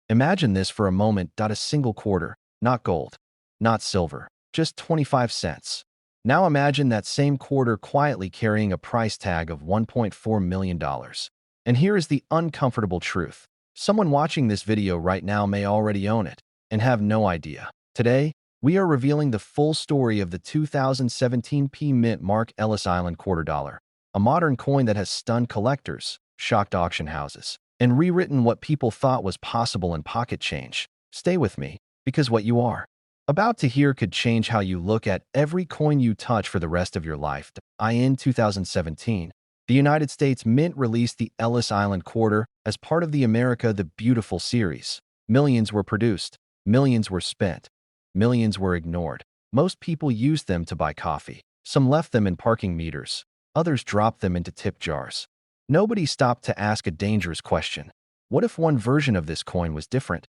Imagine this for a moment. A single quarter, not gold, not silver, just 25 cents. Now imagine that same quarter quietly carrying a price tag of $1.4 million. And here is the uncomfortable truth. Someone watching this video right now may already own it and have no idea. Today, we are revealing the full story of the 2017 Mint Mark Ellis Island quarter dollar, a modern coin that has stunned collectors, shocked auction houses, and rewritten what people thought was possible in pocket change. Stay with me, because what you are about to hear could change how you look at every coin you touch for the rest of your life. In 2017, the United States Mint released the Ellis Island quarter as part of the America the Beautiful series. Millions were produced, millions were spent, millions were ignored. Most people used them to buy coffee. Some left them in parking meters. Others dropped them into tip jars. Nobody stopped to ask a dangerous question. What if one version of this coin was different?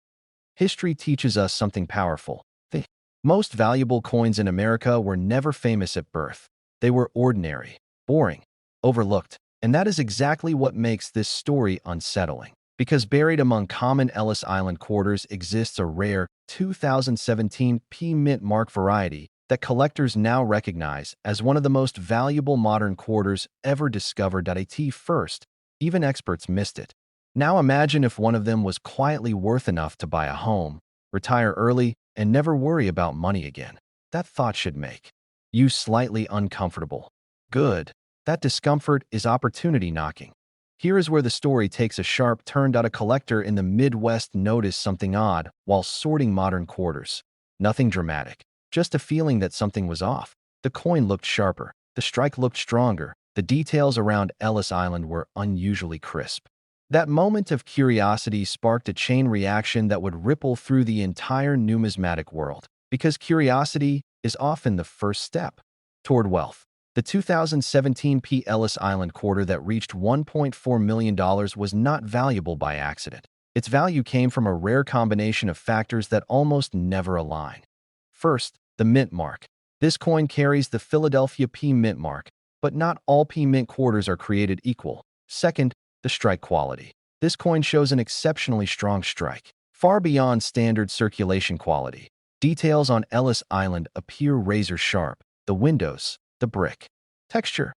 History teaches us something powerful. The most valuable coins in America were never famous at birth. They were ordinary, boring, overlooked. And that is exactly what makes this story unsettling. Because buried among common Ellis Island quarters exists a rare 2017 Mint Mark variety that collectors now recognize as one of the most valuable modern quarters ever discovered. At first, even experts missed it. Now imagine if one of them was quietly worth enough to buy a home, retire early, and never worry about money again. That thought should make you slightly uncomfortable. Good. That discomfort is opportunity knocking. Here is where the story takes a sharp turn. A collector in the Midwest noticed something odd while sorting modern quarters. Nothing dramatic, just a feeling that something was off. The coin looked sharper, the strike looked stronger, the details around Ellis Island were unusually crisp. That moment of curiosity sparked a chain reaction that would ripple through the entire numismatic world. Because curiosity is often the first step toward wealth. The 2017 Ellis Island quarter that reached $1.4 million was not valuable by accident. Its value came from a rare combination of factors that almost never align. First, the mint mark. This coin carries the Philadelphia Mint mark, but not all Mint quarters are created equal. Second, the strike quality. This coin shows an exceptionally strong strike, far beyond standard circulation quality. Details on Ellis Island appear razor sharp. The windows, the brick, texture,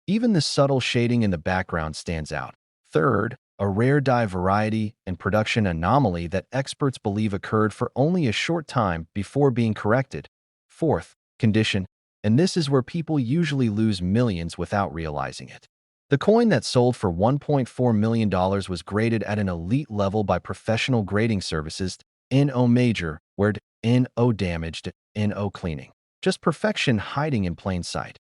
even the subtle shading in the background stands out. Third, a rare die variety and production anomaly that experts believe occurred for only a short time before being corrected. Fourth, condition, and this is where people usually lose millions without realizing it. The coin that sold for $1.4 million was graded at an elite level by professional grading services, NO major, where NO damaged, NO cleaning. Just perfection hiding in plain sight.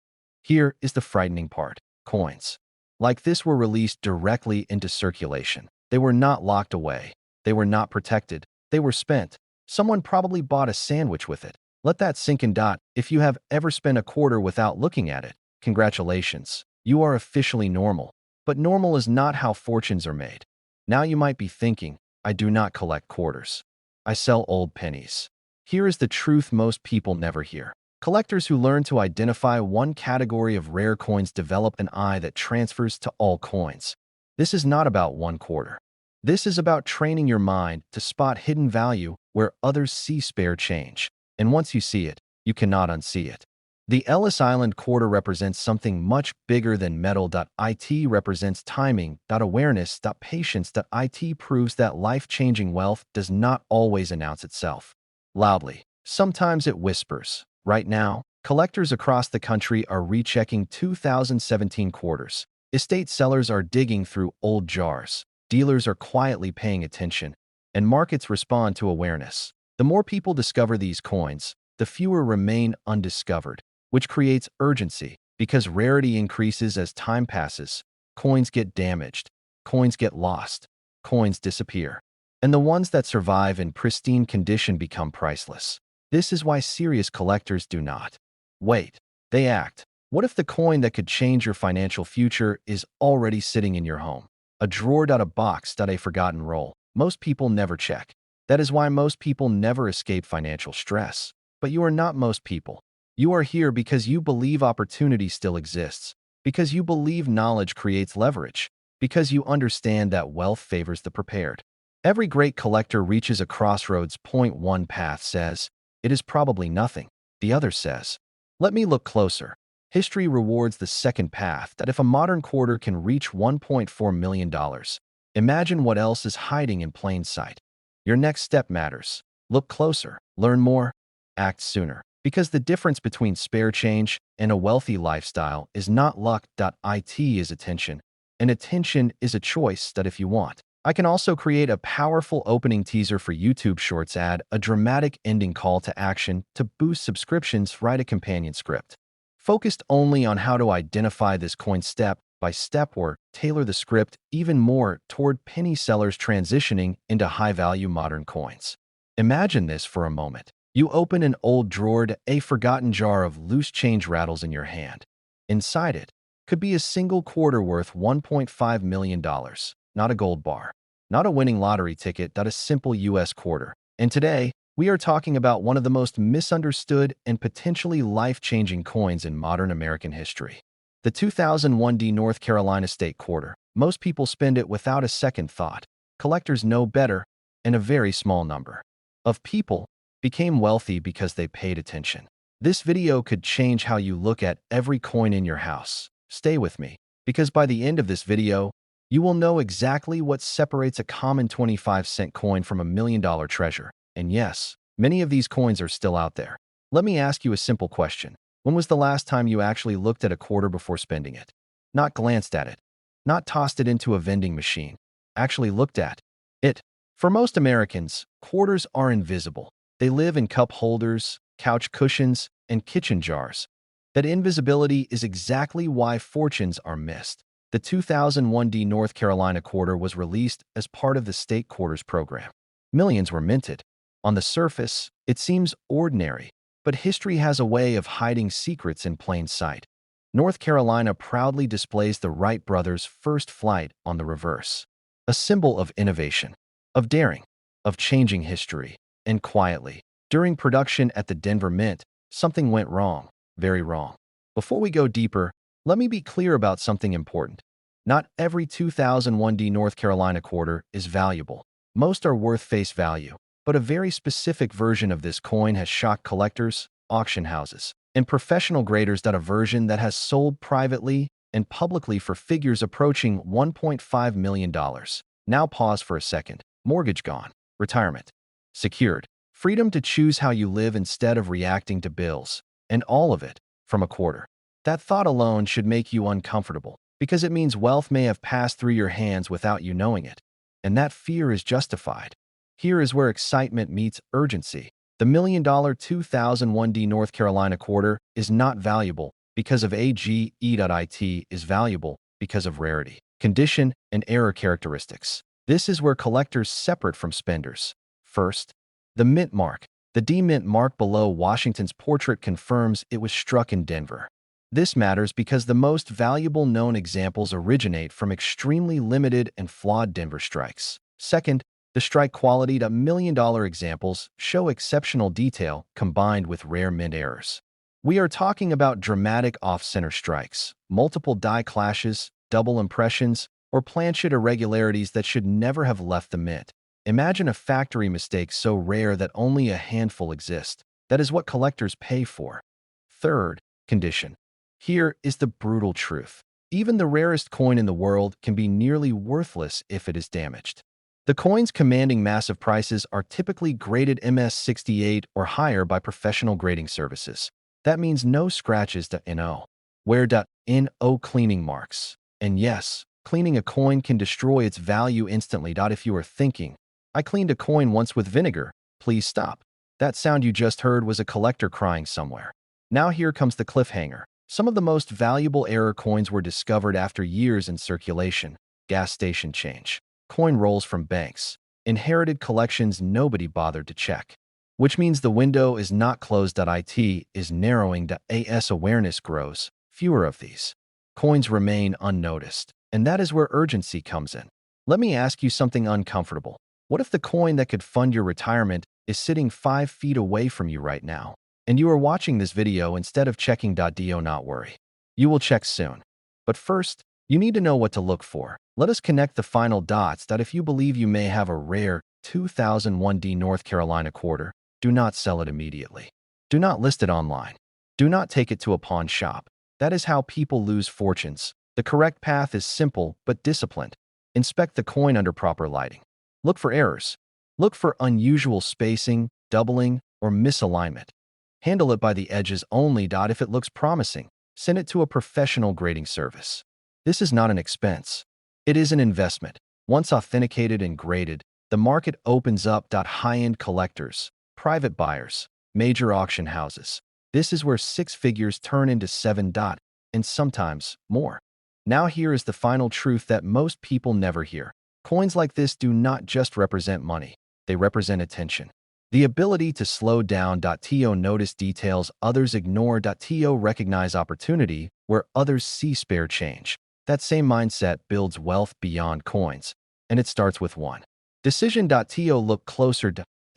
Here is the frightening part. Coins like this were released directly into circulation. They were not locked away. They were not protected. They were spent. Someone probably bought a sandwich with it. Let that sink in. If you have ever spent a quarter without looking at it, congratulations. You are officially normal. But normal is not how fortunes are made. Now you might be thinking, I do not collect quarters. I sell old pennies. Here is the truth most people never hear. Collectors who learn to identify one category of rare coins develop an eye that transfers to all coins. This is not about one quarter. This is about training your mind to spot hidden value where others see spare change. And once you see it, you cannot unsee it. The Ellis Island quarter represents something much bigger than metal. It represents timing, awareness, patience. It proves that life-changing wealth does not always announce itself loudly. Sometimes it whispers. Right now, collectors across the country are rechecking 2017 quarters. Estate sellers are digging through old jars. Dealers are quietly paying attention, and markets respond to awareness. The more people discover these coins, the fewer remain undiscovered, which creates urgency. Because rarity increases as time passes, coins get damaged, coins get lost, coins disappear. And the ones that survive in pristine condition become priceless. This is why serious collectors do not wait. They act. What if the coin that could change your financial future is already sitting in your home? A drawer. A box. A forgotten roll. Most people never check. That is why most people never escape financial stress. But you are not most people. You are here because you believe opportunity still exists, because you believe knowledge creates leverage, because you understand that wealth favors the prepared. Every great collector reaches a crossroads point. One path says, it is probably nothing. The other says, let me look closer. History rewards the second path, that if a modern quarter can reach $1.4 million, imagine what else is hiding in plain sight. Your next step matters. Look closer, learn more, act sooner. Because the difference between spare change and a wealthy lifestyle is not luck. It is attention. And attention is a choice that if you want. I can also create a powerful opening teaser for YouTube Shorts, add a dramatic ending call to action to boost subscriptions, write a companion script focused only on how to identify this coin step by step, or tailor the script even more toward penny sellers transitioning into high-value modern coins. Imagine this for a moment. You open an old drawer, a forgotten jar of loose change rattles in your hand. Inside it could be a single quarter worth $1.5 million. Not a gold bar, not a winning lottery ticket, a simple US quarter. And today, we are talking about one of the most misunderstood and potentially life-changing coins in modern American history. The 2001 North Carolina State Quarter. Most people spend it without a second thought. Collectors know better, and a very small number of people became wealthy because they paid attention. This video could change how you look at every coin in your house. Stay with me, because by the end of this video, you will know exactly what separates a common 25-cent coin from a $1 million treasure. And yes, many of these coins are still out there. Let me ask you a simple question. When was the last time you actually looked at a quarter before spending it? Not glanced at it, not tossed it into a vending machine, actually looked at it. For most Americans, quarters are invisible. They live in cup holders, couch cushions, and kitchen jars. That invisibility is exactly why fortunes are missed. The 2001 North Carolina quarter was released as part of the state quarters program. Millions were minted. On the surface, it seems ordinary, but history has a way of hiding secrets in plain sight. North Carolina proudly displays the Wright brothers' first flight on the reverse, a symbol of innovation, of daring, of changing history. And quietly, during production at the Denver Mint, something went wrong, very wrong. Before we go deeper, let me be clear about something important. Not every 2001 North Carolina quarter is valuable. Most are worth face value, but a very specific version of this coin has shocked collectors, auction houses, and professional graders. A version that has sold privately and publicly for figures approaching $1.5 million. Now pause for a second. Mortgage gone. Retirement secured. Freedom to choose how you live instead of reacting to bills. And all of it from a quarter. That thought alone should make you uncomfortable, because it means wealth may have passed through your hands without you knowing it. And that fear is justified. Here is where excitement meets urgency. The $1 million 2001 North Carolina quarter is not valuable because of AGE. It is valuable because of rarity, condition, and error characteristics. This is where collectors separate from spenders. First, the mint mark. The D mint mark below Washington's portrait confirms it was struck in Denver. This matters because the most valuable known examples originate from extremely limited and flawed Denver strikes. Second, the strike quality. $1 million examples show exceptional detail combined with rare mint errors. We are talking about dramatic off-center strikes, multiple die clashes, double impressions, or planchet irregularities that should never have left the mint. Imagine a factory mistake so rare that only a handful exist. That is what collectors pay for. Third, condition. Here is the brutal truth. Even the rarest coin in the world can be nearly worthless if it is damaged. The coins commanding massive prices are typically graded MS68 or higher by professional grading services. That means no scratches. NO. Where NO cleaning marks. And yes, cleaning a coin can destroy its value instantly. If you are thinking, I cleaned a coin once with vinegar, please stop. That sound you just heard was a collector crying somewhere. Now here comes the cliffhanger. Some of the most valuable error coins were discovered after years in circulation. Gas station change. Coin rolls from banks. Inherited collections nobody bothered to check. Which means the window is not closed. It is narrowing. As awareness grows, fewer of these coins remain unnoticed. And that is where urgency comes in. Let me ask you something uncomfortable. What if the coin that could fund your retirement is sitting 5 feet away from you right now, and you are watching this video instead of checking? Do not worry. You will check soon. But first, you need to know what to look for. Let us connect the final dots that if you believe you may have a rare 2001D North Carolina quarter, do not sell it immediately. Do not list it online. Do not take it to a pawn shop. That is how people lose fortunes. The correct path is simple but disciplined. Inspect the coin under proper lighting. Look for errors. Look for unusual spacing, doubling, or misalignment. Handle it by the edges only. If it looks promising, send it to a professional grading service. This is not an expense. It is an investment. Once authenticated and graded, the market opens up. High-end collectors, private buyers, major auction houses. This is where six figures turn into seven. And sometimes more. Now here is the final truth that most people never hear. Coins like this do not just represent money. They represent attention. The ability to slow down. To notice details others ignore. To recognize opportunity where others see spare change. That same mindset builds wealth beyond coins. And it starts with one decision. To look closer.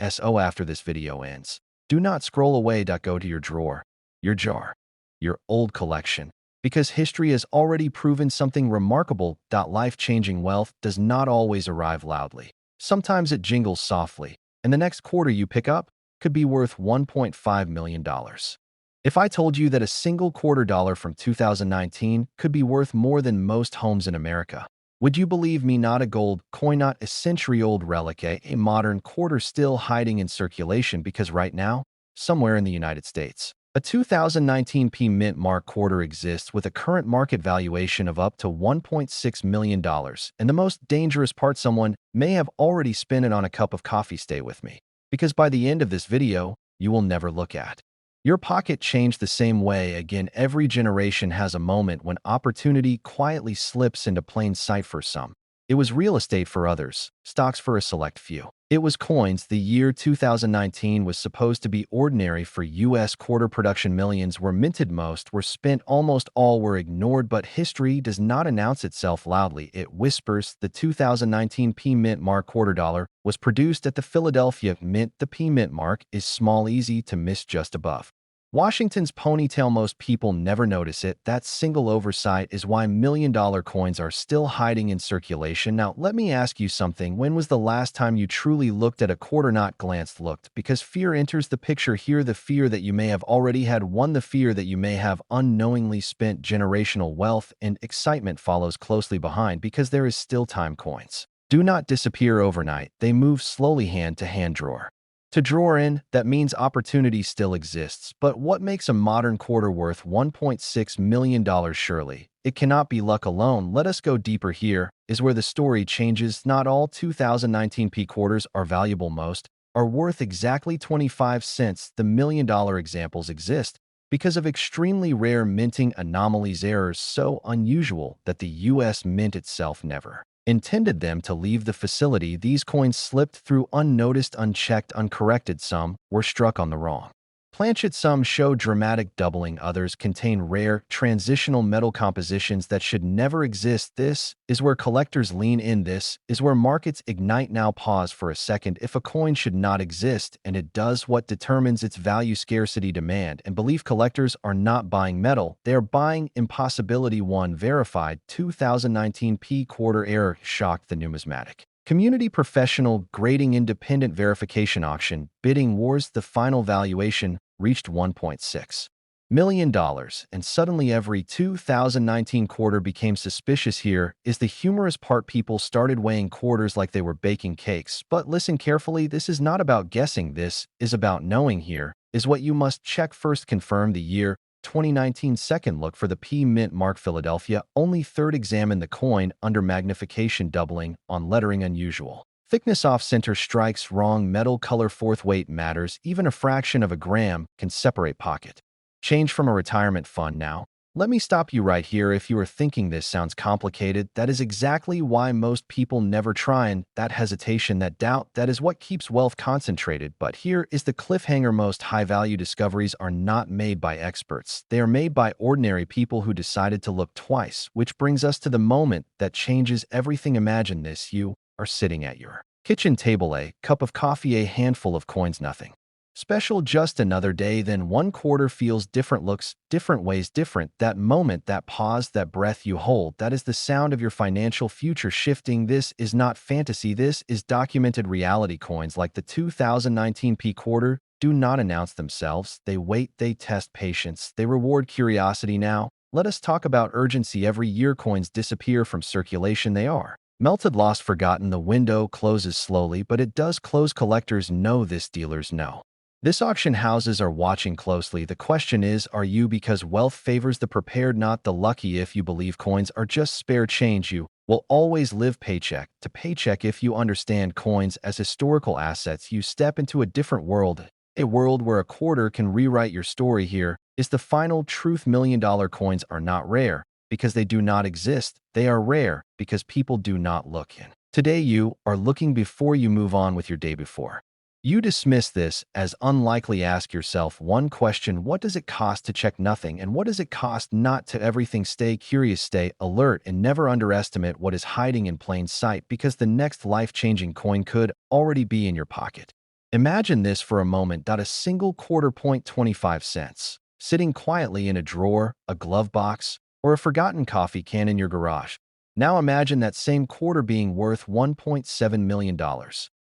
So after this video ends, do not scroll away. Go to your drawer, your jar, your old collection. Because history has already proven something remarkable. Life-changing wealth does not always arrive loudly. Sometimes it jingles softly, and the next quarter you pick up could be worth $1.5 million. If I told you that a single $quarter from 2019 could be worth more than most homes in America, would you believe me? Not a gold coin, not a century-old relic, a modern quarter still hiding in circulation because right now, somewhere in the United States, a 2019 P Mint Mark quarter exists with a current market valuation of up to $1.6 million. And the most dangerous part, someone may have already spent it on a cup of coffee. Stay with me, because by the end of this video, you will never look at your pocket change the same way again. Every generation has a moment when opportunity quietly slips into plain sight for some. It was real estate for others, stocks for a select few. It was coins. The year 2019 was supposed to be ordinary for U.S. quarter production. Millions were minted, most were spent, almost all were ignored. But history does not announce itself loudly, it whispers. The 2019 P Mint Mark quarter dollar was produced at the Philadelphia Mint. The P Mint Mark is small, easy to miss, just above Washington's ponytail. Most people never notice it. That single oversight is why million-dollar coins are still hiding in circulation. Now, let me ask you something. When was the last time you truly looked at a quarter? Not glanced, looked, because fear enters the picture here. The fear that you may have already had won. The fear that you may have unknowingly spent generational wealth, and excitement follows closely behind because there is still time. Coins do not disappear overnight. They move slowly, hand to hand, drawer to drawer. In that means opportunity still exists. But what makes a modern quarter worth $1.6 million? Surely it cannot be luck alone. Let us go deeper. Here is where the story changes. Not all 2019 P quarters are valuable. Most are worth exactly 25 cents. The million-dollar examples exist because of extremely rare minting anomalies, errors so unusual that the U.S. Mint itself never intended them to leave the facility. These coins slipped through unnoticed, unchecked, uncorrected. Some were struck on the wrong planchet. Some show dramatic doubling. Others contain rare, transitional metal compositions that should never exist. This is where collectors lean in. This is where markets ignite. Now pause for a second. If a coin should not exist, and it does, what determines its value? Scarcity, demand, and belief. Collectors are not buying metal. They are buying impossibility. One verified 2019 P quarter error shocked the numismatic community. Professional grading, independent verification, auction bidding wars. The final valuation reached $1.6 million, and suddenly every 2019 quarter became suspicious. Here is the humorous part. People started weighing quarters like they were baking cakes. But listen carefully, this is not about guessing. This is about knowing. Here is what you must check first. Confirm the year 2019. Second, look for the P Mint Mark Philadelphia. Only third, examine the coin under magnification, doubling on lettering, unusual thickness, off center, strikes wrong, metal color. Fourth, weight matters. Even a fraction of a gram can separate pocket change from a retirement fund. Now, let me stop you right here. If you are thinking this sounds complicated, that is exactly why most people never try. And that hesitation, that doubt, that is what keeps wealth concentrated. But here is the cliffhanger. Most high-value discoveries are not made by experts. They are made by ordinary people who decided to look twice, which brings us to the moment that changes everything. Imagine this. You are sitting at your kitchen table, a cup of coffee, a handful of coins, nothing Special just another day, then one quarter feels different, looks different, ways different. That moment, that pause, that breath you hold, that is the sound of your financial future shifting. This is not fantasy, this is documented reality. Coins like the 2019 P quarter do not announce themselves. They wait, they test patience, they reward curiosity. Now, let us talk about urgency. Every year coins disappear from circulation. They are melted, lost, forgotten. The window closes slowly, but it does close. Collectors know this, dealers know this, auction houses are watching closely. The question is, are you? Because wealth favors the prepared, not the lucky. If you believe coins are just spare change, you will always live paycheck to paycheck. If you understand coins as historical assets, you step into a different world, a world where a quarter can rewrite your story. Here is the final truth. $1,000,000 coins are not rare because they do not exist. They are rare because people do not look in. Today you are looking before you move on with your day. Before you dismiss this as unlikely, ask yourself one question: what does it cost to check nothing, and what does it cost not to everything? Stay curious, stay alert, and never underestimate what is hiding in plain sight, because the next life-changing coin could already be in your pocket. Imagine this for a moment: a single quarter, 25 cents, sitting quietly in a drawer, a glove box, or a forgotten coffee can in your garage. Now imagine that same quarter being worth $1.7 million.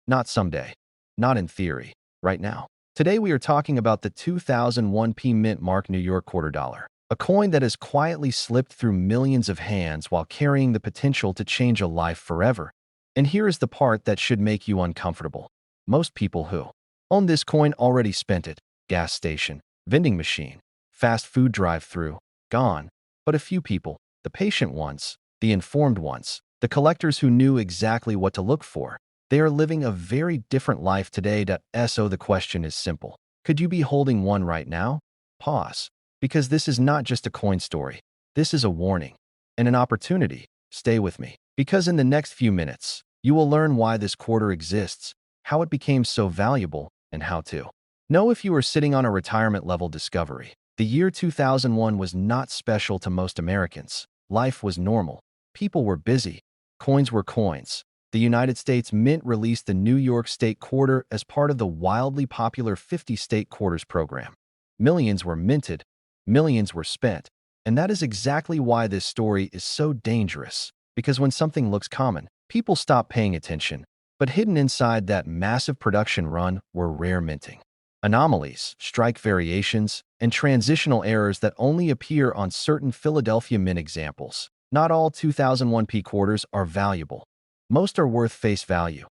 Not someday. Not in theory. Right now. Today we are talking about the 2001 P Mint mark New York quarter dollar. A coin that has quietly slipped through millions of hands while carrying the potential to change a life forever. And here is the part that should make you uncomfortable. Most people who own this coin already spent it. Gas station, vending machine, fast food drive-through, gone. But a few people, the patient ones, the informed ones, the collectors who knew exactly what to look for, they are living a very different life today. So the question is simple. Could you be holding one right now? Pause. Because this is not just a coin story. This is a warning and an opportunity. Stay with me. Because in the next few minutes, you will learn why this quarter exists, how it became so valuable, and how to know if you are sitting on a retirement-level discovery. The year 2001 was not special to most Americans. Life was normal. People were busy. Coins were coins. The United States Mint released the New York State Quarter as part of the wildly popular 50 State Quarters program. Millions were minted, millions were spent, and that is exactly why this story is so dangerous. Because when something looks common, people stop paying attention. But hidden inside that massive production run were rare minting anomalies, strike variations, and transitional errors that only appear on certain Philadelphia Mint examples. Not all 2001 P quarters are valuable. Most are worth face value,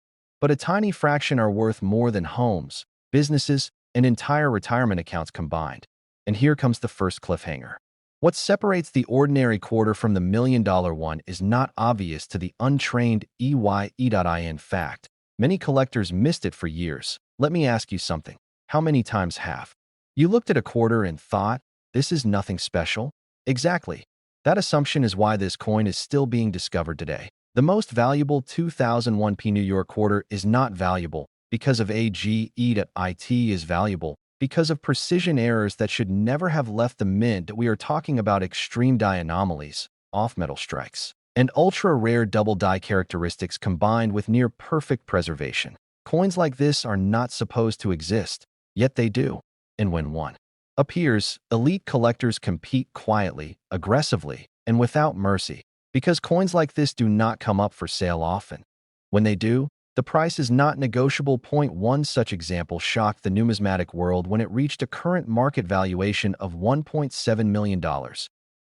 but a tiny fraction are worth more than homes, businesses, and entire retirement accounts combined. And here comes the first cliffhanger. What separates the ordinary quarter from the $1,000,000 one is not obvious to the untrained in fact. Many collectors missed it for years. Let me ask you something. How many times have you looked at a quarter and thought, this is nothing special? Exactly. That assumption is why this coin is still being discovered today. The most valuable 2001 P New York quarter is not valuable because of it is valuable because of precision errors that should never have left the mint. We are talking about extreme die anomalies, off-metal strikes, and ultra-rare double die characteristics combined with near-perfect preservation. Coins like this are not supposed to exist, yet they do. And when one appears, elite collectors compete quietly, aggressively, and without mercy. Because coins like this do not come up for sale often. When they do, the price is not negotiable. One such example shocked the numismatic world when it reached a current market valuation of $1.7 million.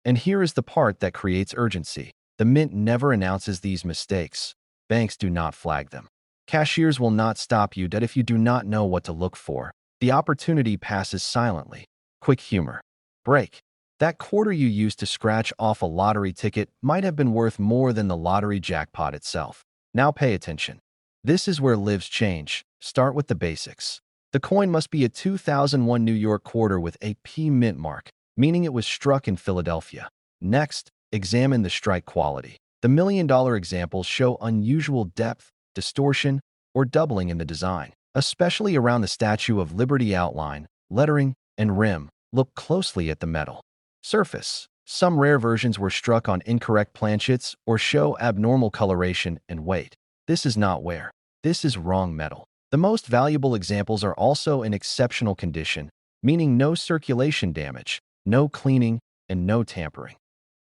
And here is the part that creates urgency. The mint never announces these mistakes. Banks do not flag them. Cashiers will not stop you. That if you do not know what to look for, the opportunity passes silently. Quick humor. Break. That quarter you used to scratch off a lottery ticket might have been worth more than the lottery jackpot itself. Now pay attention. This is where lives change. Start with the basics. The coin must be a 2001 New York quarter with a P Mint mark, meaning it was struck in Philadelphia. Next, examine the strike quality. The $1,000,000 examples show unusual depth, distortion, or doubling in the design, especially around the Statue of Liberty outline, lettering, and rim. Look closely at the metal surface. Some rare versions were struck on incorrect planchets or show abnormal coloration and weight. This is not wear. This is wrong metal. The most valuable examples are also in exceptional condition, meaning no circulation damage, no cleaning, and no tampering.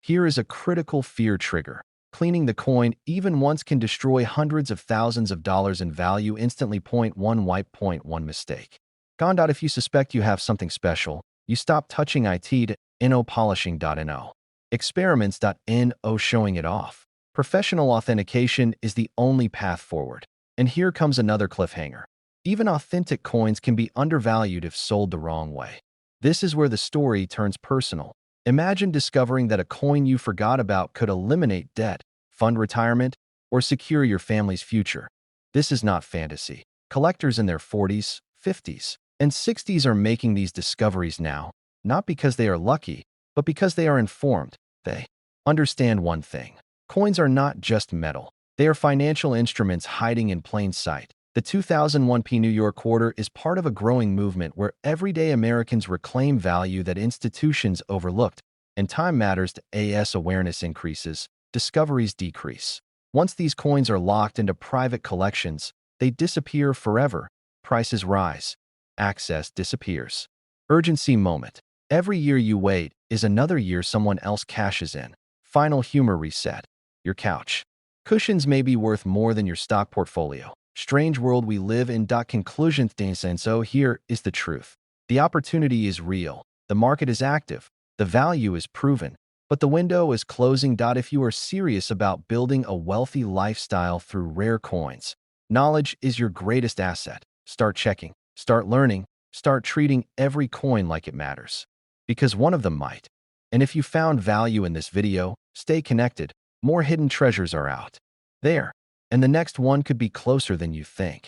Here is a critical fear trigger. Cleaning the coin even once can destroy hundreds of thousands of dollars in value instantly. Point 1 wipe. Point 1 mistake. Gone. If you suspect you have something special, you stop touching it.no polishing.no. Experiments.no showing it off. Professional authentication is the only path forward. And here comes another cliffhanger. Even authentic coins can be undervalued if sold the wrong way. This is where the story turns personal. Imagine discovering that a coin you forgot about could eliminate debt, fund retirement, or secure your family's future. This is not fantasy. Collectors in their 40s, 50s, and 60s are making these discoveries now, not because they are lucky, but because they are informed. They understand one thing. Coins are not just metal. They are financial instruments hiding in plain sight. The 2001 New York quarter is part of a growing movement where everyday Americans reclaim value that institutions overlooked, and time matters as awareness increases, discoveries decrease. Once these coins are locked into private collections, they disappear forever. Prices rise. Access disappears. Urgency moment. Every year you wait is another year someone else cashes in. Final humor reset. Your couch cushions may be worth more than your stock portfolio. Strange world we live in. Conclusion. And so here is the truth. The opportunity is real. The market is active. The value is proven. But the window is closing. If you are serious about building a wealthy lifestyle through rare coins, knowledge is your greatest asset. Start checking. Start learning. Start treating every coin like it matters. Because one of them might. And if you found value in this video, stay connected. More hidden treasures are out there. And the next one could be closer than you think.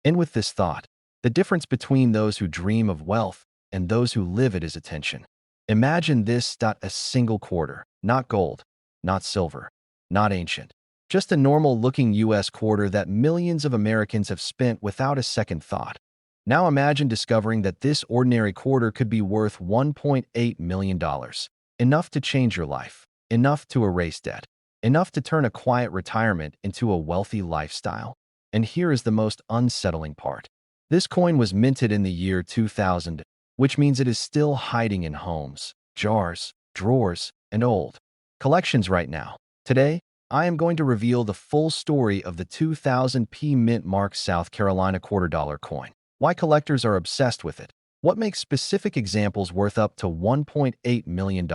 And with this thought, the difference between those who dream of wealth and those who live it is attention. Imagine this: a single quarter, not gold, not silver, not ancient, just a normal-looking U.S. quarter that millions of Americans have spent without a second thought. Now imagine discovering that this ordinary quarter could be worth $1.8 million, enough to change your life, enough to erase debt, enough to turn a quiet retirement into a wealthy lifestyle. And here is the most unsettling part. This coin was minted in the year 2000, which means it is still hiding in homes, jars, drawers, and old collections right now. Today, I am going to reveal the full story of the 2000 Mint Mark South Carolina $quarter coin. Why collectors are obsessed with it. What makes specific examples worth up to $1.8 million.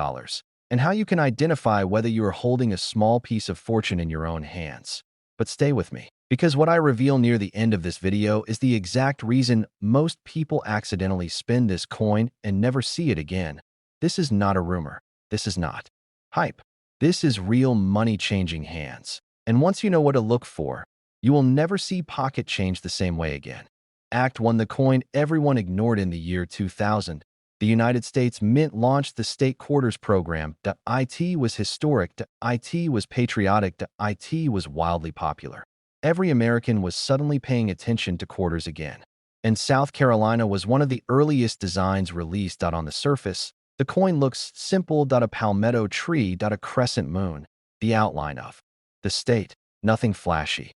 And how you can identify whether you are holding a small piece of fortune in your own hands. But stay with me, because what I reveal near the end of this video is the exact reason most people accidentally spend this coin and never see it again. This is not a rumor. This is not hype. This is real money changing hands. And once you know what to look for, you will never see pocket change the same way again. Act 1. The coin everyone ignored. In the year 2000, the United States Mint launched the State Quarters program. It was historic. It was patriotic. It was wildly popular. Every American was suddenly paying attention to quarters again. And South Carolina was one of the earliest designs released. On the surface, the coin looks simple. A palmetto tree. A crescent moon. The outline of the state. Nothing flashy.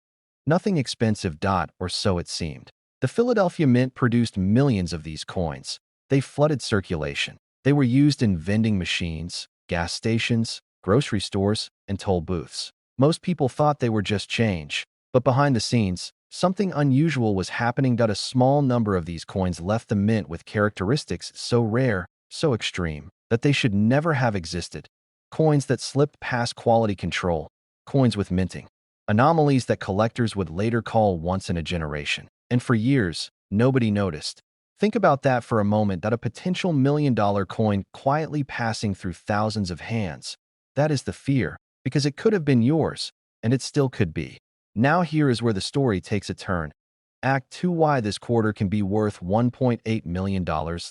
Nothing expensive. Or so it seemed. The Philadelphia Mint produced millions of these coins. They flooded circulation. They were used in vending machines, gas stations, grocery stores, and toll booths. Most people thought they were just change. But behind the scenes, something unusual was happening. A small number of these coins left the mint with characteristics so rare, so extreme, that they should never have existed. Coins that slipped past quality control. Coins with minting anomalies that collectors would later call once in a generation. And for years, nobody noticed. Think about that for a moment. A potential $1 million coin quietly passing through thousands of hands. That is the fear, because it could have been yours, and it still could be. Now here is where the story takes a turn. Act 2. Why this quarter can be worth $1.8 million.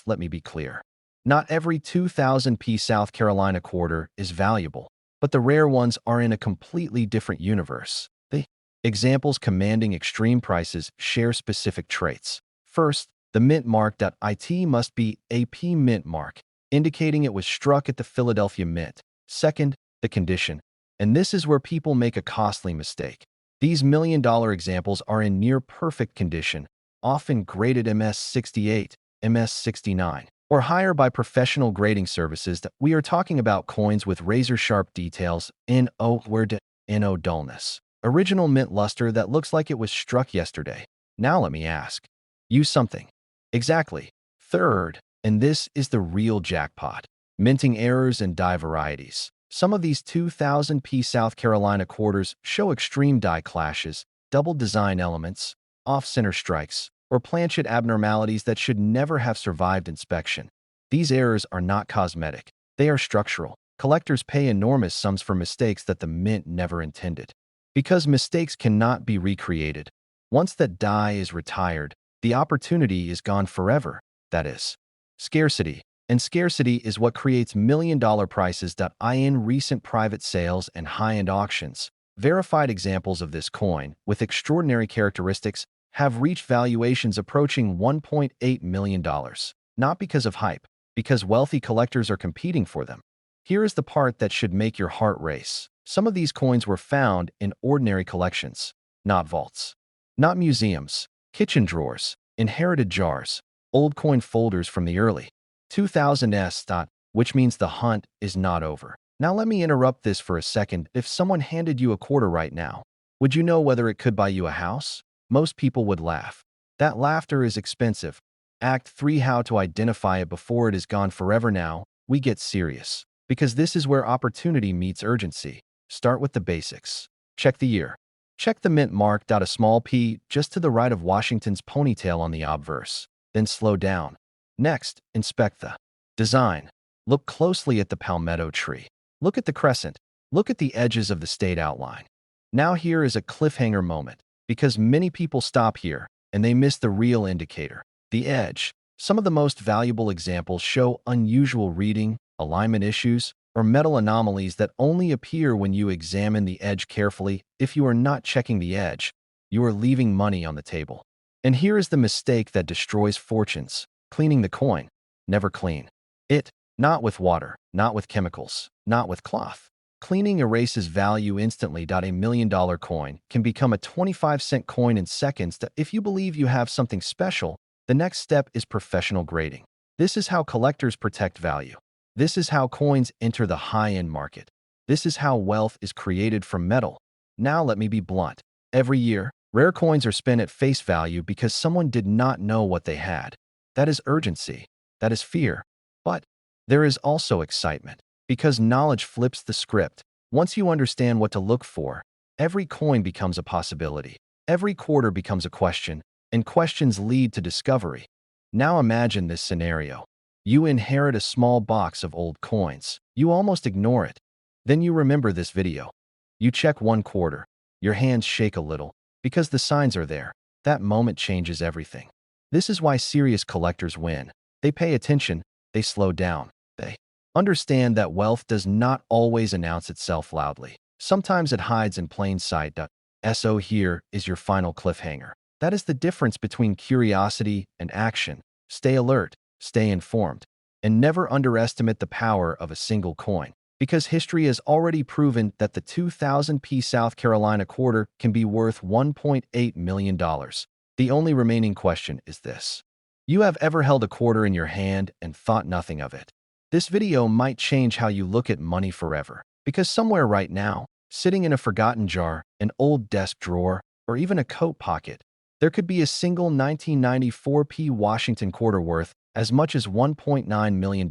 Let me be clear. Not every 2000 South Carolina quarter is valuable, but the rare ones are in a completely different universe. The examples commanding extreme prices share specific traits. First, the mint mark. It must be a P mint mark, indicating it was struck at the Philadelphia Mint. Second, the condition. And this is where people make a costly mistake. These $1 million examples are in near perfect condition, often graded MS68, MS69, or higher by professional grading services. That we are talking about coins with razor-sharp details, no dullness. Original mint luster that looks like it was struck yesterday. Now let me ask you something. Exactly. Third, and this is the real jackpot. Minting errors and die varieties. Some of these 2000p South Carolina quarters show extreme die clashes, double design elements, off-center strikes, or planchet abnormalities that should never have survived inspection. These errors are not cosmetic. They are structural. Collectors pay enormous sums for mistakes that the mint never intended. Because mistakes cannot be recreated. Once that die is retired, the opportunity is gone forever. That is scarcity. And scarcity is what creates million-dollar prices. In recent private sales and high-end auctions, verified examples of this coin, with extraordinary characteristics, have reached valuations approaching $1.8 million. Not because of hype, because wealthy collectors are competing for them. Here is the part that should make your heart race. Some of these coins were found in ordinary collections, not vaults, not museums, kitchen drawers, inherited jars, old coin folders from the early 2000s, which means the hunt is not over. Now let me interrupt this for a second. If someone handed you a quarter right now, would you know whether it could buy you a house? Most people would laugh. That laughter is expensive. Act 3: How to identify it before it is gone forever. Now, we get serious. Because this is where opportunity meets urgency. Start with the basics. Check the year. Check the mint mark. A small p just to the right of Washington's ponytail on the obverse. Then slow down. Next, inspect the design. Look closely at the palmetto tree. Look at the crescent. Look at the edges of the state outline. Now here is a cliffhanger moment, because many people stop here, and they miss the real indicator, the edge. Some of the most valuable examples show unusual reading, alignment issues, or metal anomalies that only appear when you examine the edge carefully. If you are not checking the edge, you are leaving money on the table. And here is the mistake that destroys fortunes. Cleaning the coin. Never clean it. Not with water, not with chemicals, not with cloth. Cleaning erases value instantly. A $1 million coin can become a 25-cent coin in seconds. If you believe you have something special, the next step is professional grading. This is how collectors protect value. This is how coins enter the high-end market. This is how wealth is created from metal. Now let me be blunt. Every year, rare coins are spent at face value because someone did not know what they had. That is urgency. That is fear. But there is also excitement, because knowledge flips the script. Once you understand what to look for, every coin becomes a possibility. Every quarter becomes a question, and questions lead to discovery. Now imagine this scenario. You inherit a small box of old coins. You almost ignore it. Then you remember this video. You check one quarter. Your hands shake a little, because the signs are there. That moment changes everything. This is why serious collectors win. They pay attention, they slow down, they understand that wealth does not always announce itself loudly. Sometimes it hides in plain sight. So here is your final cliffhanger. That is the difference between curiosity and action. Stay alert, stay informed, and never underestimate the power of a single coin. Because history has already proven that the 2000p South Carolina quarter can be worth $1.8 million. The only remaining question is this. You have ever held a quarter in your hand and thought nothing of it? This video might change how you look at money forever. Because somewhere right now, sitting in a forgotten jar, an old desk drawer, or even a coat pocket, there could be a single 1994p Washington quarter worth as much as $1.9 million.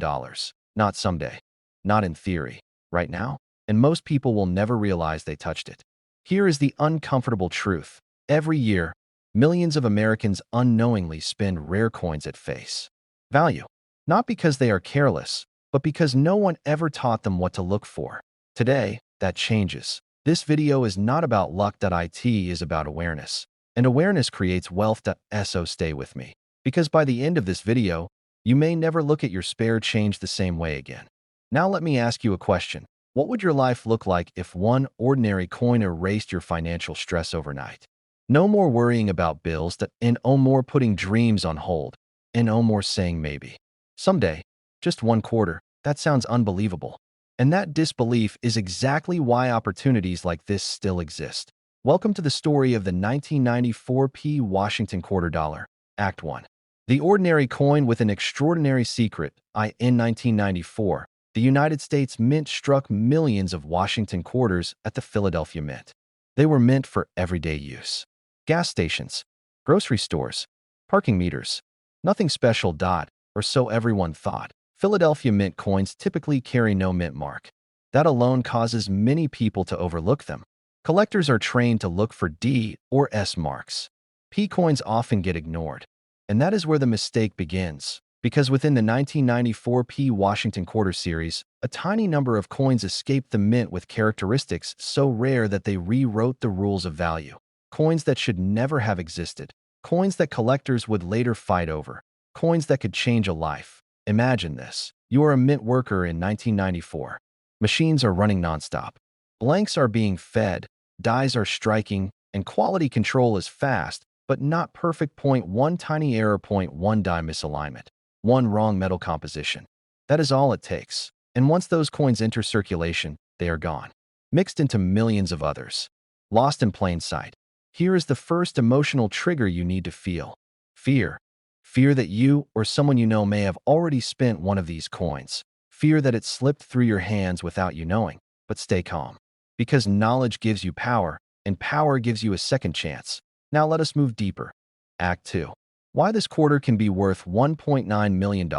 Not someday. Not in theory. Right now. And most people will never realize they touched it. Here is the uncomfortable truth. Every year, millions of Americans unknowingly spend rare coins at face value. Not because they are careless, but because no one ever taught them what to look for. Today, that changes. This video is not about luck. It is about awareness. And awareness creates wealth. So stay with me. Because by the end of this video, you may never look at your spare change the same way again. Now let me ask you a question. What would your life look like if one ordinary coin erased your financial stress overnight? No more worrying about bills, and no more putting dreams on hold, and no more saying maybe. Someday, just one quarter. That sounds unbelievable. And that disbelief is exactly why opportunities like this still exist. Welcome to the story of the 1994p Washington quarter dollar. Act 1. The ordinary coin with an extraordinary secret. In 1994, the United States Mint struck millions of Washington quarters at the Philadelphia Mint. They were meant for everyday use. Gas stations, grocery stores, parking meters. Nothing special. Or so everyone thought. Philadelphia Mint coins typically carry no mint mark. That alone causes many people to overlook them. Collectors are trained to look for D or S marks. P coins often get ignored. And that is where the mistake begins, because within the 1994 P Washington Quarter series, a tiny number of coins escaped the mint with characteristics so rare that they rewrote the rules of value. Coins that should never have existed. Coins that collectors would later fight over. Coins that could change a life. Imagine this. You are a mint worker in 1994. Machines are running nonstop. Blanks are being fed, dies are striking, and quality control is fast, but not perfect. One tiny error. One die misalignment. One wrong metal composition. That is all it takes. And once those coins enter circulation, they are gone. Mixed into millions of others. Lost in plain sight. Here is the first emotional trigger you need to feel. Fear. Fear that you or someone you know may have already spent one of these coins. Fear that it slipped through your hands without you knowing. But stay calm. Because knowledge gives you power, and power gives you a second chance. Now let us move deeper. Act 2. Why this quarter can be worth $1.9 million.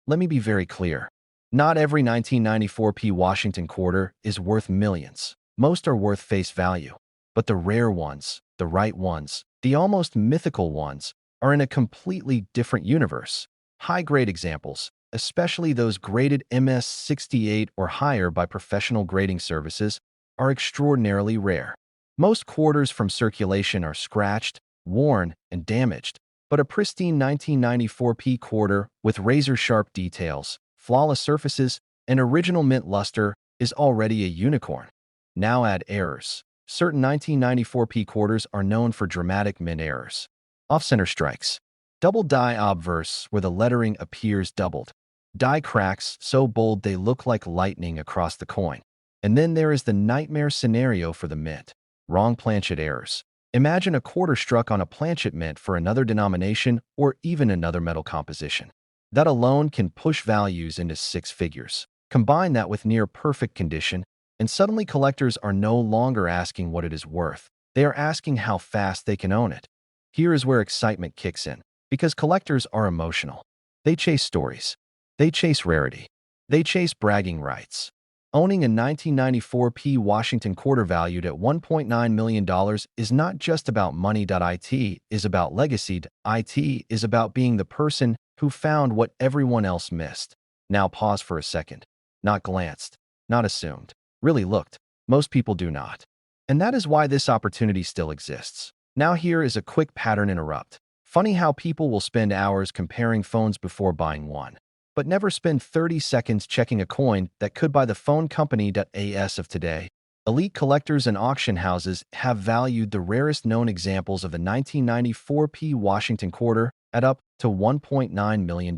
Let me be very clear. Not every 1994 P Washington quarter is worth millions. Most are worth face value. But the rare ones, the right ones, the almost mythical ones, are in a completely different universe. High-grade examples, especially those graded MS-68 or higher by professional grading services, are extraordinarily rare. Most quarters from circulation are scratched, worn, and damaged, but a pristine 1994 P quarter with razor-sharp details, flawless surfaces, and original mint luster is already a unicorn. Now add errors. Certain 1994 P quarters are known for dramatic mint errors. Off-center strikes. Double die obverse where the lettering appears doubled. Die cracks so bold they look like lightning across the coin. And then there is the nightmare scenario for the mint. Wrong planchet errors. Imagine a quarter struck on a planchet mint for another denomination or even another metal composition. That alone can push values into six figures. Combine that with near-perfect condition, and suddenly collectors are no longer asking what it is worth. They are asking how fast they can own it. Here is where excitement kicks in, because collectors are emotional. They chase stories. They chase rarity. They chase bragging rights. Owning a 1994 P Washington quarter valued at $1.9 million is not just about money. It is about legacy. It is about being the person who found what everyone else missed. Now pause for a second. Not glanced. Not assumed. Really looked. Most people do not. And that is why this opportunity still exists. Now here is a quick pattern interrupt. Funny how people will spend hours comparing phones before buying one, but never spend 30 seconds checking a coin that could buy the phone company. As of today, elite collectors and auction houses have valued the rarest known examples of the 1994 P Washington quarter at up to $1.9 million.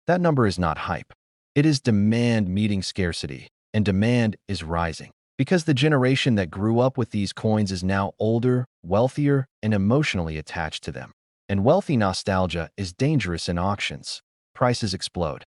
That number is not hype. It is demand meeting scarcity, and demand is rising. Because the generation that grew up with these coins is now older, wealthier, and emotionally attached to them. And wealthy nostalgia is dangerous in auctions. Prices explode.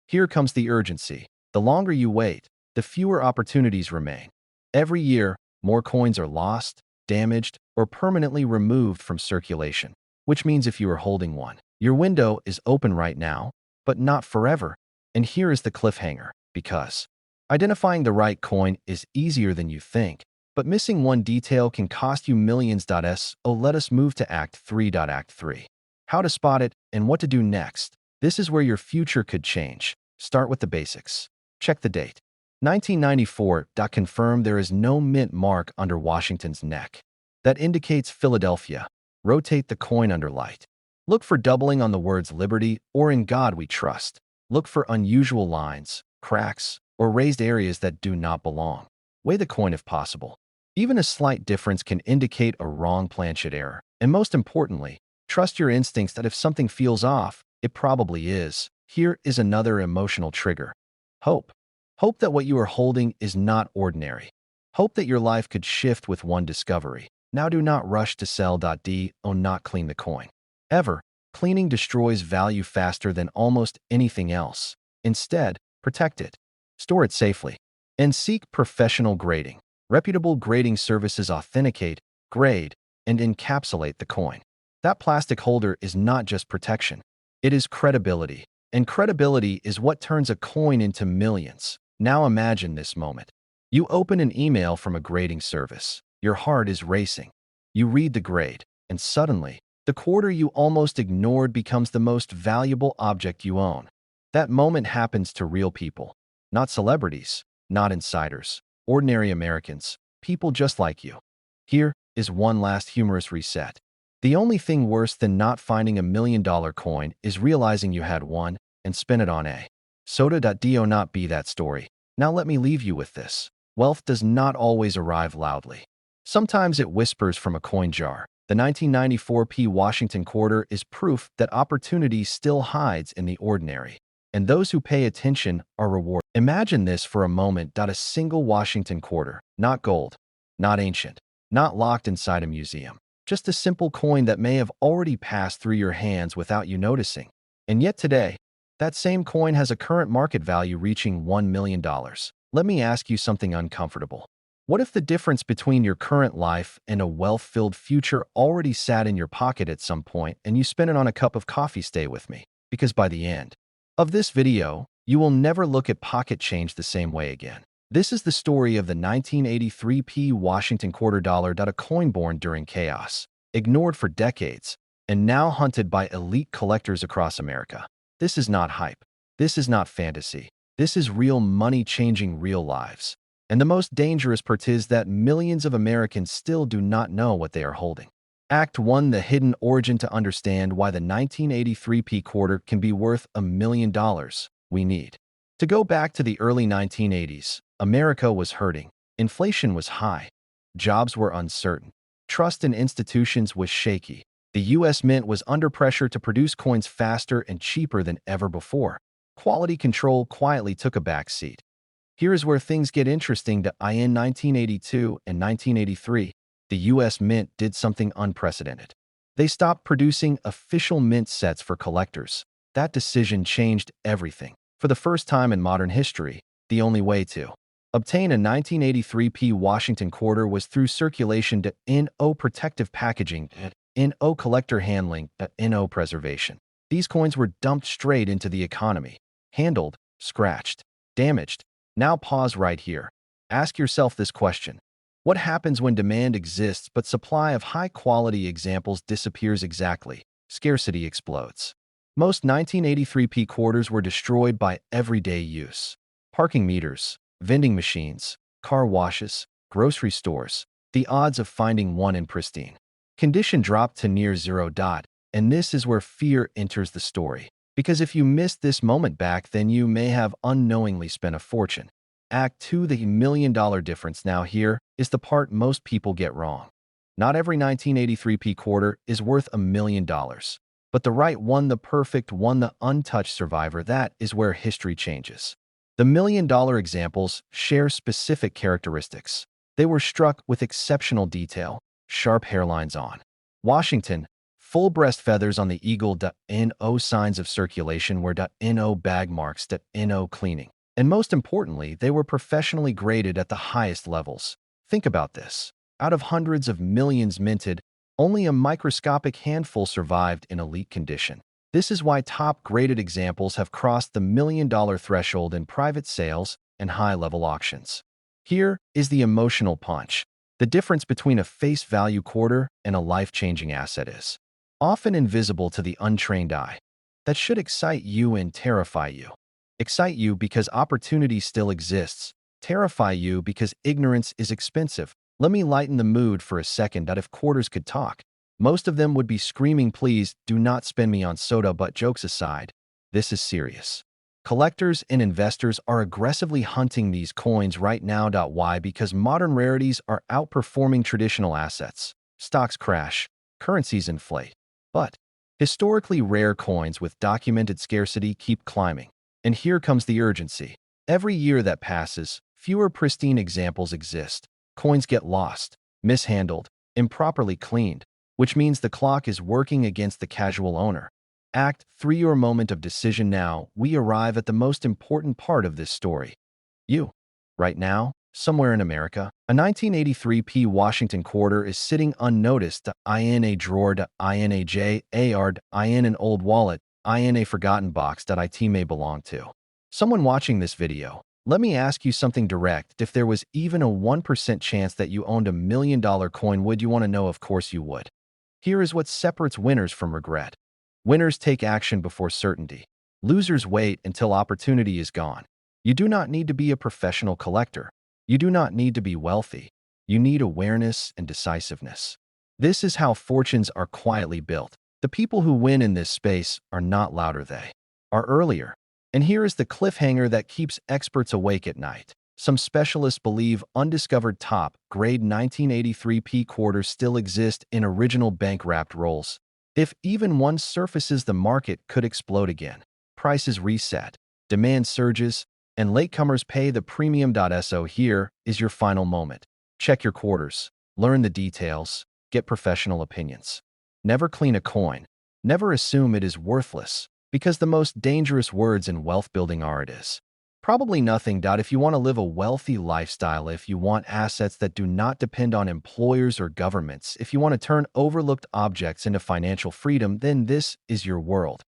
Here comes the urgency. The longer you wait, the fewer opportunities remain. Every year, more coins are lost, damaged, or permanently removed from circulation. Which means if you are holding one, your window is open right now, but not forever. And here is the cliffhanger, because identifying the right coin is easier than you think, but missing one detail can cost you millions. Let us move to Act 3. Act 3. How to spot it and what to do next. This is where your future could change. Start with the basics. Check the date. 1994. Confirm there is no mint mark under Washington's neck. That indicates Philadelphia. Rotate the coin under light. Look for doubling on the words Liberty or In God We Trust. Look for unusual lines, cracks, or raised areas that do not belong. Weigh the coin if possible. Even a slight difference can indicate a wrong planchet error. And most importantly, trust your instincts that if something feels off, it probably is. Here is another emotional trigger. Hope. Hope that what you are holding is not ordinary. Hope that your life could shift with one discovery. Now do not rush to sell. Do not clean the coin. Ever. Cleaning destroys value faster than almost anything else. Instead, protect it. Store it safely. And seek professional grading. Reputable grading services authenticate, grade, and encapsulate the coin. That plastic holder is not just protection. It is credibility. And credibility is what turns a coin into millions. Now imagine this moment. You open an email from a grading service. Your heart is racing. You read the grade, and suddenly, the quarter you almost ignored becomes the most valuable object you own. That moment happens to real people, not celebrities, not insiders, ordinary Americans, people just like you. Here is one last humorous reset. The only thing worse than not finding $1 million coin is realizing you had one and spent it on a soda.do. Not be that story. Now let me leave you with this. Wealth does not always arrive loudly. Sometimes it whispers from a coin jar. The 1994 Washington quarter is proof that opportunity still hides in the ordinary, and those who pay attention are rewarded. Imagine this for a moment. A single Washington quarter, not gold, not ancient, not locked inside a museum. Just a simple coin that may have already passed through your hands without you noticing. And yet today, that same coin has a current market value reaching $1 million. Let me ask you something uncomfortable. What if the difference between your current life and a wealth-filled future already sat in your pocket at some point and you spent it on a cup of coffee? Stay with me, because by the end of this video, you will never look at pocket change the same way again. This is the story of the 1983 Washington quarter dollar. A coin born during chaos, ignored for decades, and now hunted by elite collectors across America. This is not hype. This is not fantasy. This is real money changing real lives. And the most dangerous part is that millions of Americans still do not know what they are holding. Act 1: The hidden origin. To understand why the 1983 quarter can be worth $1 million, we need to go back to the early 1980s. America was hurting. Inflation was high. Jobs were uncertain. Trust in institutions was shaky. The U.S. Mint was under pressure to produce coins faster and cheaper than ever before. Quality control quietly took a back seat. Here is where things get interesting. In 1982 and 1983, the U.S. Mint did something unprecedented. They stopped producing official mint sets for collectors. That decision changed everything. For the first time in modern history, the only way to obtain a 1983 Washington quarter was through circulation. No protective packaging, no collector handling, no preservation. These coins were dumped straight into the economy. Handled, scratched, damaged. Now pause right here. Ask yourself this question. What happens when demand exists but supply of high-quality examples disappears? Exactly. Scarcity explodes. Most 1983 quarters were destroyed by everyday use. Parking meters, vending machines, car washes, grocery stores. The odds of finding one in pristine condition dropped to near zero. And this is where fear enters the story. Because if you missed this moment back, then you may have unknowingly spent a fortune. Act 2: The $1 million difference. Now here is the part most people get wrong. Not every 1983 quarter is worth $1 million. But the right one, the perfect one, the untouched survivor, that is where history changes. The $1 million examples share specific characteristics. They were struck with exceptional detail, sharp hairlines on Washington, full breast feathers on the eagle. No signs of circulation were. No bag marks. No cleaning. And most importantly, they were professionally graded at the highest levels. Think about this. Out of hundreds of millions minted, only a microscopic handful survived in elite condition. This is why top-graded examples have crossed the $1 million threshold in private sales and high-level auctions. Here is the emotional punch. The difference between a face-value quarter and a life-changing asset is often invisible to the untrained eye. That should excite you and terrify you. Excite you because opportunity still exists. Terrify you because ignorance is expensive. Let me lighten the mood for a second. If quarters could talk, most of them would be screaming, "Please do not spend me on soda." But jokes aside, this is serious. Collectors and investors are aggressively hunting these coins right now. Why? Because modern rarities are outperforming traditional assets. Stocks crash, currencies inflate. But historically rare coins with documented scarcity keep climbing. And here comes the urgency. Every year that passes, fewer pristine examples exist. Coins get lost, mishandled, improperly cleaned, which means the clock is working against the casual owner. Act 3, your moment of decision. Now, we arrive at the most important part of this story. You. Right now, somewhere in America, a 1983 Washington quarter is sitting unnoticed, in a drawer, in a jar, in an old wallet, in a forgotten box that it may belong to. Someone watching this video, let me ask you something direct. If there was even a 1% chance that you owned $1 million coin, would you want to know? Of course you would. Here is what separates winners from regret. Winners take action before certainty. Losers wait until opportunity is gone. You do not need to be a professional collector. You do not need to be wealthy. You need awareness and decisiveness. This is how fortunes are quietly built. The people who win in this space are not louder, they are earlier. And here is the cliffhanger that keeps experts awake at night. Some specialists believe undiscovered top-grade 1983 quarters still exist in original bank-wrapped rolls. If even one surfaces, the market could explode again. Prices reset, demand surges, and latecomers pay the premium. So here is your final moment. Check your quarters, learn the details, get professional opinions. Never clean a coin. Never assume it is worthless, because the most dangerous words in wealth building are "it is probably nothing." If you want to live a wealthy lifestyle, if you want assets that do not depend on employers or governments, if you want to turn overlooked objects into financial freedom, then this is your world.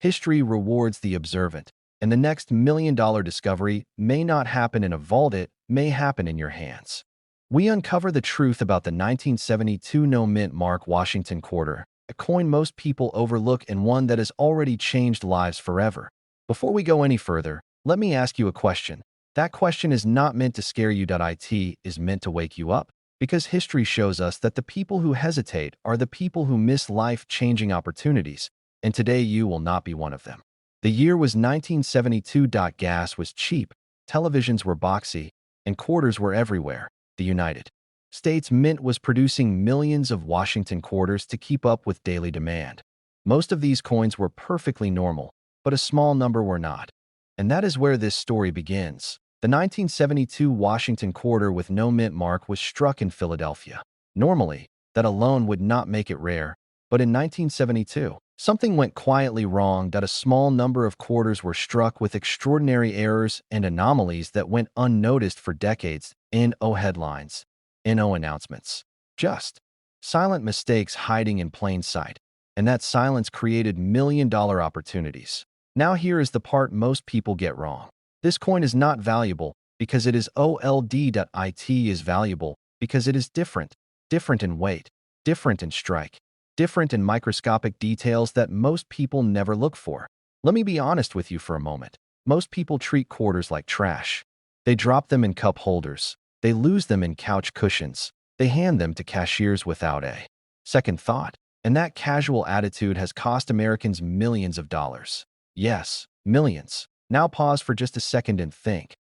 History rewards the observant, and the next $1 million discovery may not happen in a vault, it may happen in your hands. We uncover the truth about the 1972 no-mint mark Washington quarter, a coin most people overlook and one that has already changed lives forever. Before we go any further, let me ask you a question. That question is not meant to scare you. It is meant to wake you up, because history shows us that the people who hesitate are the people who miss life-changing opportunities, and today you will not be one of them. The year was 1972. Gas was cheap, televisions were boxy, and quarters were everywhere. The United States Mint was producing millions of Washington quarters to keep up with daily demand. Most of these coins were perfectly normal, but a small number were not. And that is where this story begins. The 1972 Washington quarter with no mint mark was struck in Philadelphia. Normally, that alone would not make it rare, but in 1972, something went quietly wrong. A small number of quarters were struck with extraordinary errors and anomalies that went unnoticed for decades. No headlines, no announcements. Just silent mistakes hiding in plain sight. And that silence created million-dollar opportunities. Now here is the part most people get wrong. This coin is not valuable because it is old. It is valuable because it is different. Different in weight, different in strike, different in microscopic details that most people never look for. Let me be honest with you for a moment. Most people treat quarters like trash. They drop them in cup holders. They lose them in couch cushions. They hand them to cashiers without a second thought. And that casual attitude has cost Americans millions of dollars. Yes, millions. Now pause for just a second and think.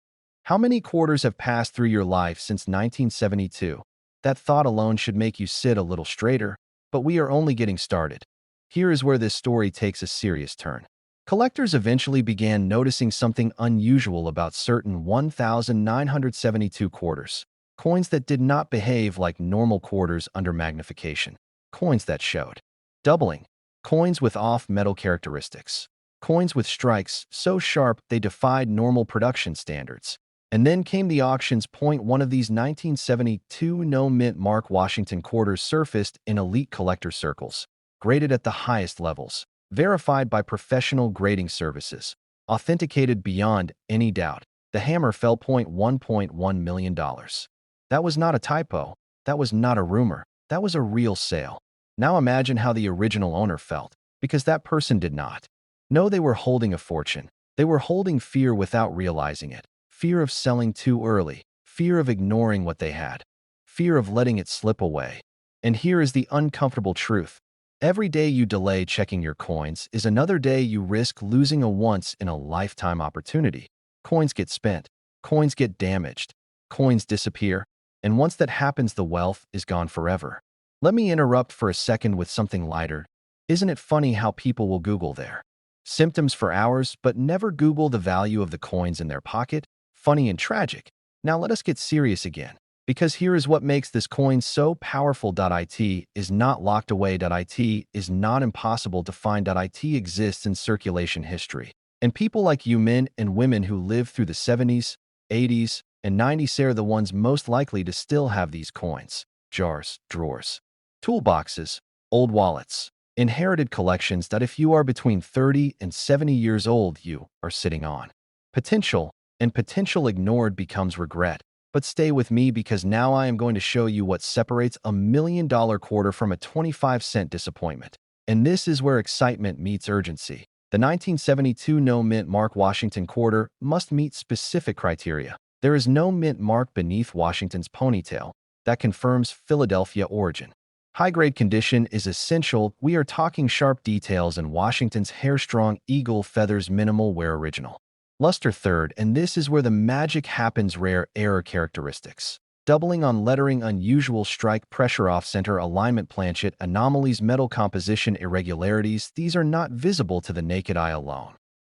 How many quarters have passed through your life since 1972? That thought alone should make you sit a little straighter, but we are only getting started. Here is where this story takes a serious turn. Collectors eventually began noticing something unusual about certain 1972 quarters. Coins that did not behave like normal quarters under magnification. Coins that showed doubling. Coins with off-metal characteristics. Coins with strikes so sharp they defied normal production standards. And then came the auctions. One of these 1972 no-mint mark Washington quarters surfaced in elite collector circles, graded at the highest levels, verified by professional grading services, authenticated beyond any doubt. The hammer fell. $1.1 million. That was not a typo. That was not a rumor. That was a real sale. Now imagine how the original owner felt, because that person did not know they were holding a fortune. They were holding fear without realizing it. Fear of selling too early. Fear of ignoring what they had. Fear of letting it slip away. And here is the uncomfortable truth. Every day you delay checking your coins is another day you risk losing a once-in-a-lifetime opportunity. Coins get spent. Coins get damaged. Coins disappear. And once that happens, the wealth is gone forever. Let me interrupt for a second with something lighter. Isn't it funny how people will Google their symptoms for hours, but never Google the value of the coins in their pocket? Funny and tragic. Now let us get serious again. Because here is what makes this coin so powerful. It is not locked away. It is not impossible to find. It exists in circulation history. And people like you men and women who lived through the 70s, 80s, and 90s are the ones most likely to still have these coins. Jars, drawers, toolboxes, old wallets, inherited collections that if you are between 30 and 70 years old, you are sitting on. Potential, and potential ignored becomes regret. But stay with me because now I am going to show you what separates a $1 million quarter from a 25-cent disappointment. And this is where excitement meets urgency. The 1972 no mint mark Washington quarter must meet specific criteria. There is no mint mark beneath Washington's ponytail. That confirms Philadelphia origin. High-grade condition is essential. We are talking sharp details and Washington's hair-strong eagle feathers, minimal wear original. Luster third, and this is where the magic happens. Rare error characteristics. Doubling on lettering, unusual strike, pressure off-center alignment, planchet anomalies, metal composition irregularities. These are not visible to the naked eye alone.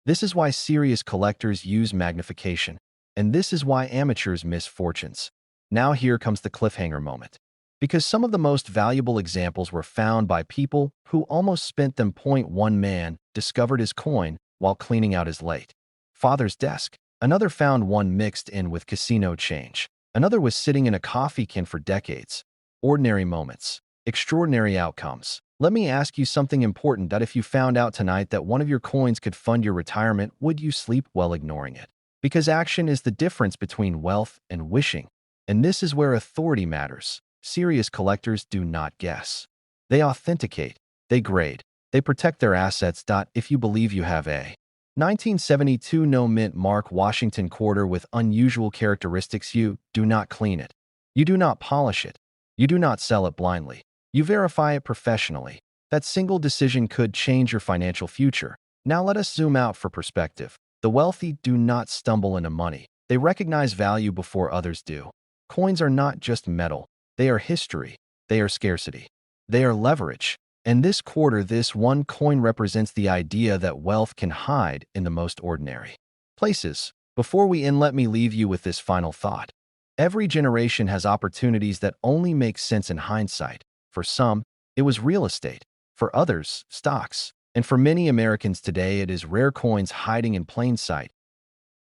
This is why serious collectors use magnification, and this is why amateurs miss fortunes. Now here comes the cliffhanger moment. Because some of the most valuable examples were found by people who almost spent them. One man discovered his coin while cleaning out his late father's desk. Another found one mixed in with casino change. Another was sitting in a coffee can for decades. Ordinary moments, extraordinary outcomes. Let me ask you something important. If you found out tonight that one of your coins could fund your retirement, would you sleep well ignoring it? Because action is the difference between wealth and wishing. And this is where authority matters. Serious collectors do not guess. They authenticate. They grade. They protect their assets. If you believe you have a 1972 no mint mark Washington quarter with unusual characteristics, you do not clean it. You do not polish it. You do not sell it blindly. You verify it professionally. That single decision could change your financial future. Now let us zoom out for perspective. The wealthy do not stumble into money. They recognize value before others do. Coins are not just metal. They are history. They are scarcity. They are leverage. And this quarter, this one coin represents the idea that wealth can hide in the most ordinary places. Before we end, let me leave you with this final thought. Every generation has opportunities that only make sense in hindsight. For some, it was real estate. For others, stocks. And for many Americans today, it is rare coins hiding in plain sight.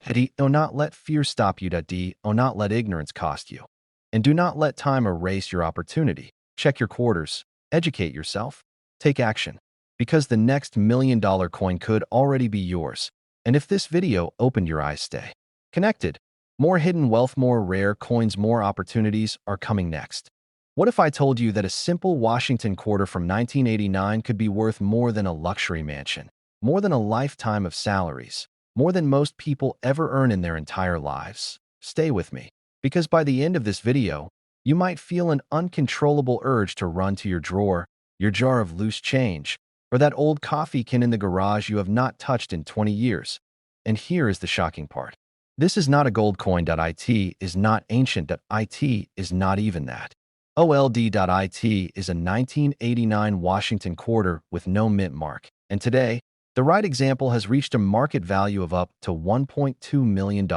Do not let fear stop you. Do not let ignorance cost you. And do not let time erase your opportunity. Check your quarters. Educate yourself. Take action. Because the next $1 million coin could already be yours. And if this video opened your eyes, stay connected. More hidden wealth, more rare coins, more opportunities are coming next. What if I told you that a simple Washington quarter from 1989 could be worth more than a luxury mansion, more than a lifetime of salaries, more than most people ever earn in their entire lives? Stay with me. Because by the end of this video, you might feel an uncontrollable urge to run to your drawer, your jar of loose change, or that old coffee can in the garage you have not touched in 20 years. And here is the shocking part. This is not a gold coin. It is not ancient. It is not even that. It is a 1989 Washington quarter with no mint mark. And today, the right example has reached a market value of up to $1.2 million.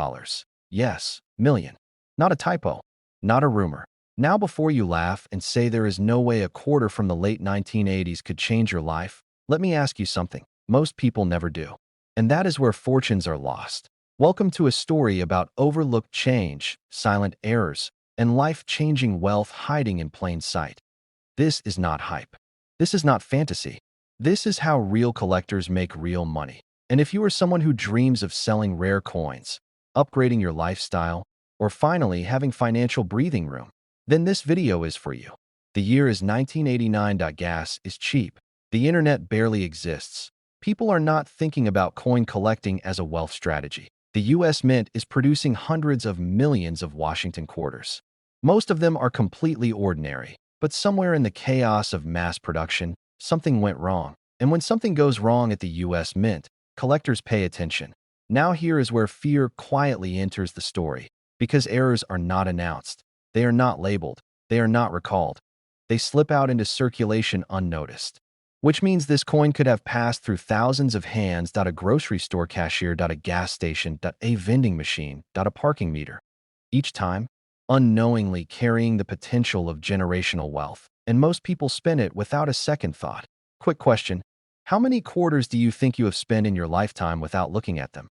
Yes, million. Not a typo. Not a rumor. Now before you laugh and say there is no way a quarter from the late 1980s could change your life, let me ask you something most people never do. And that is where fortunes are lost. Welcome to a story about overlooked change, silent errors, and life-changing wealth hiding in plain sight. This is not hype. This is not fantasy. This is how real collectors make real money. And if you are someone who dreams of selling rare coins, upgrading your lifestyle, or finally having financial breathing room, then this video is for you. The year is 1989. Gas is cheap. The internet barely exists. People are not thinking about coin collecting as a wealth strategy. The US Mint is producing hundreds of millions of Washington quarters. Most of them are completely ordinary, but somewhere in the chaos of mass production, something went wrong. And when something goes wrong at the US Mint, collectors pay attention. Now here is where fear quietly enters the story, because errors are not announced. They are not labeled. They are not recalled. They slip out into circulation unnoticed. Which means this coin could have passed through thousands of hands. A grocery store cashier, a gas station, a vending machine, a parking meter. Each time, unknowingly carrying the potential of generational wealth, and most people spend it without a second thought. Quick question. How many quarters do you think you have spent in your lifetime without looking at them?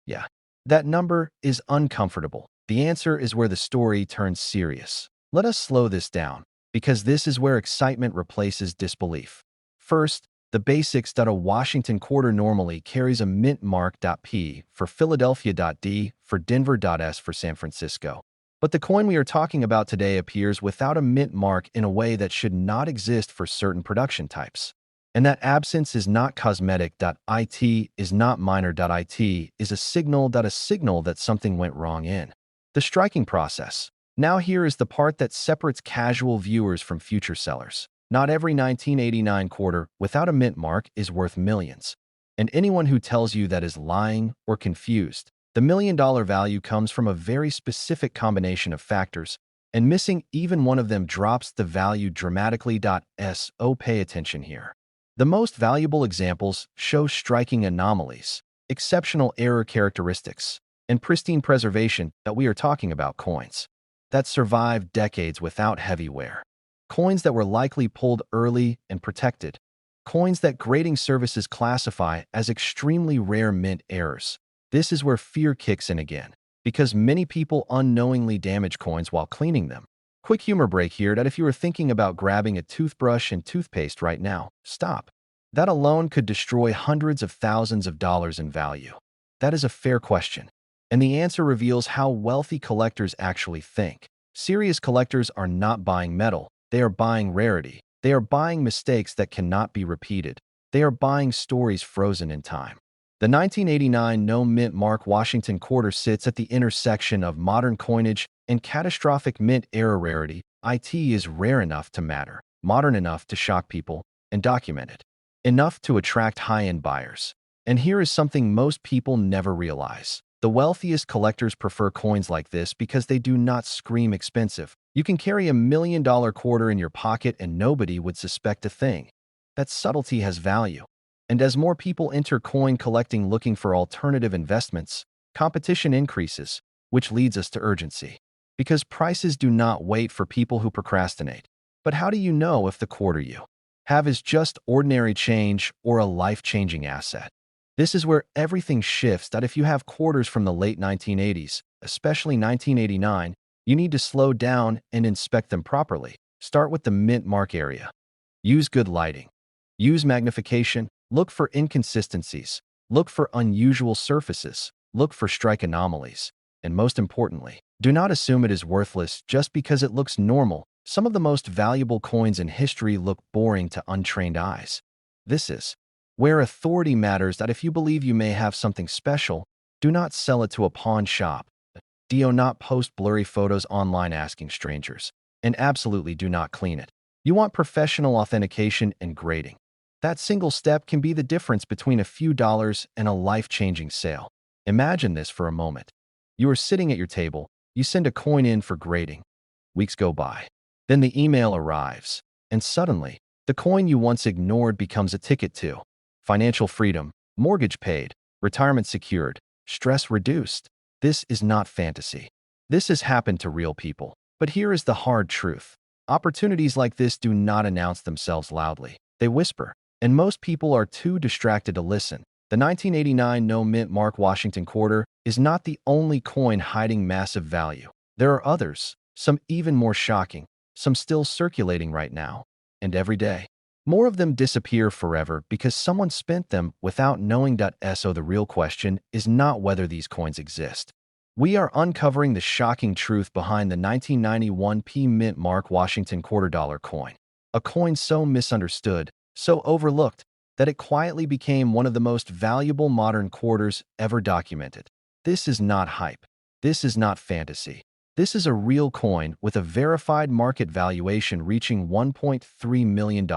Yeah, that number is uncomfortable. The answer is where the story turns serious. Let us slow this down, because this is where excitement replaces disbelief. First, the basics. A Washington quarter normally carries a mint mark. P for Philadelphia. D for Denver. S for San Francisco. But the coin we are talking about today appears without a mint mark in a way that should not exist for certain production types. And that absence is not cosmetic. It is not minor. It is a signal. A signal that something went wrong in the striking process. Now here is the part that separates casual viewers from future sellers. Not every 1989 quarter without a mint mark is worth millions. And anyone who tells you that is lying or confused. The $1 million value comes from a very specific combination of factors, and missing even one of them drops the value dramatically. So pay attention here. The most valuable examples show striking anomalies, exceptional error characteristics, and pristine preservation. That we are talking about coins that survived decades without heavy wear. Coins that were likely pulled early and protected. Coins that grading services classify as extremely rare mint errors. This is where fear kicks in again, because many people unknowingly damage coins while cleaning them. Quick humor break here. That if you are thinking about grabbing a toothbrush and toothpaste right now, stop. That alone could destroy hundreds of thousands of dollars in value. That is a fair question, and the answer reveals how wealthy collectors actually think. Serious collectors are not buying metal. They are buying rarity. They are buying mistakes that cannot be repeated. They are buying stories frozen in time. The 1989 no mint mark Washington quarter sits at the intersection of modern coinage and catastrophic mint era rarity. It is rare enough to matter, modern enough to shock people, and documented enough to attract high-end buyers. And here is something most people never realize. The wealthiest collectors prefer coins like this because they do not scream expensive. You can carry a $1 million quarter in your pocket and nobody would suspect a thing. That subtlety has value. And as more people enter coin collecting looking for alternative investments, competition increases, which leads us to urgency. Because prices do not wait for people who procrastinate. But how do you know if the quarter you have is just ordinary change or a life-changing asset? This is where everything shifts. That if you have quarters from the late 1980s, especially 1989, you need to slow down and inspect them properly. Start with the mint mark area. Use good lighting. Use magnification. Look for inconsistencies. Look for unusual surfaces. Look for strike anomalies. And most importantly, do not assume it is worthless just because it looks normal. Some of the most valuable coins in history look boring to untrained eyes. This is where authority matters. That if you believe you may have something special, do not sell it to a pawn shop. Do not post blurry photos online asking strangers. And absolutely do not clean it. You want professional authentication and grading. That single step can be the difference between a few dollars and a life-changing sale. Imagine this for a moment. You are sitting at your table. You send a coin in for grading. Weeks go by. Then the email arrives. And suddenly, the coin you once ignored becomes a ticket to financial freedom, mortgage paid, retirement secured, stress reduced. This is not fantasy. This has happened to real people. But here is the hard truth. Opportunities like this do not announce themselves loudly. They whisper. And most people are too distracted to listen. The 1989 no mint mark Washington quarter is not the only coin hiding massive value. There are others, some even more shocking, some still circulating right now, and every day. More of them disappear forever because someone spent them without knowing. So the real question is not whether these coins exist. We are uncovering the shocking truth behind the 1991 mint mark Washington quarter dollar coin. A coin so misunderstood, so overlooked, that it quietly became one of the most valuable modern quarters ever documented. This is not hype. This is not fantasy. This is a real coin with a verified market valuation reaching $1.3 million.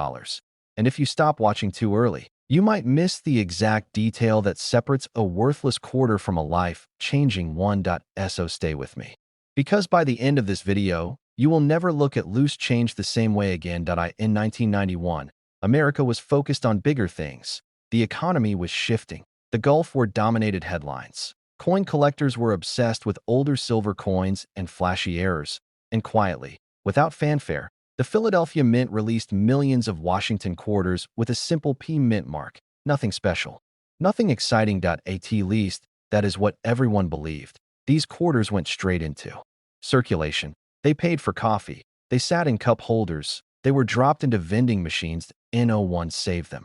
And if you stop watching too early, you might miss the exact detail that separates a worthless quarter from a life-changing one. So stay with me. Because by the end of this video, you will never look at loose change the same way again. In 1991, America was focused on bigger things. The economy was shifting. The Gulf War dominated headlines. Coin collectors were obsessed with older silver coins and flashy errors. And quietly, without fanfare, the Philadelphia Mint released millions of Washington quarters with a simple P mint mark. Nothing special. Nothing exciting. At least, that is what everyone believed. These quarters went straight into circulation. They paid for coffee. They sat in cup holders. They were dropped into vending machines. No one saved them.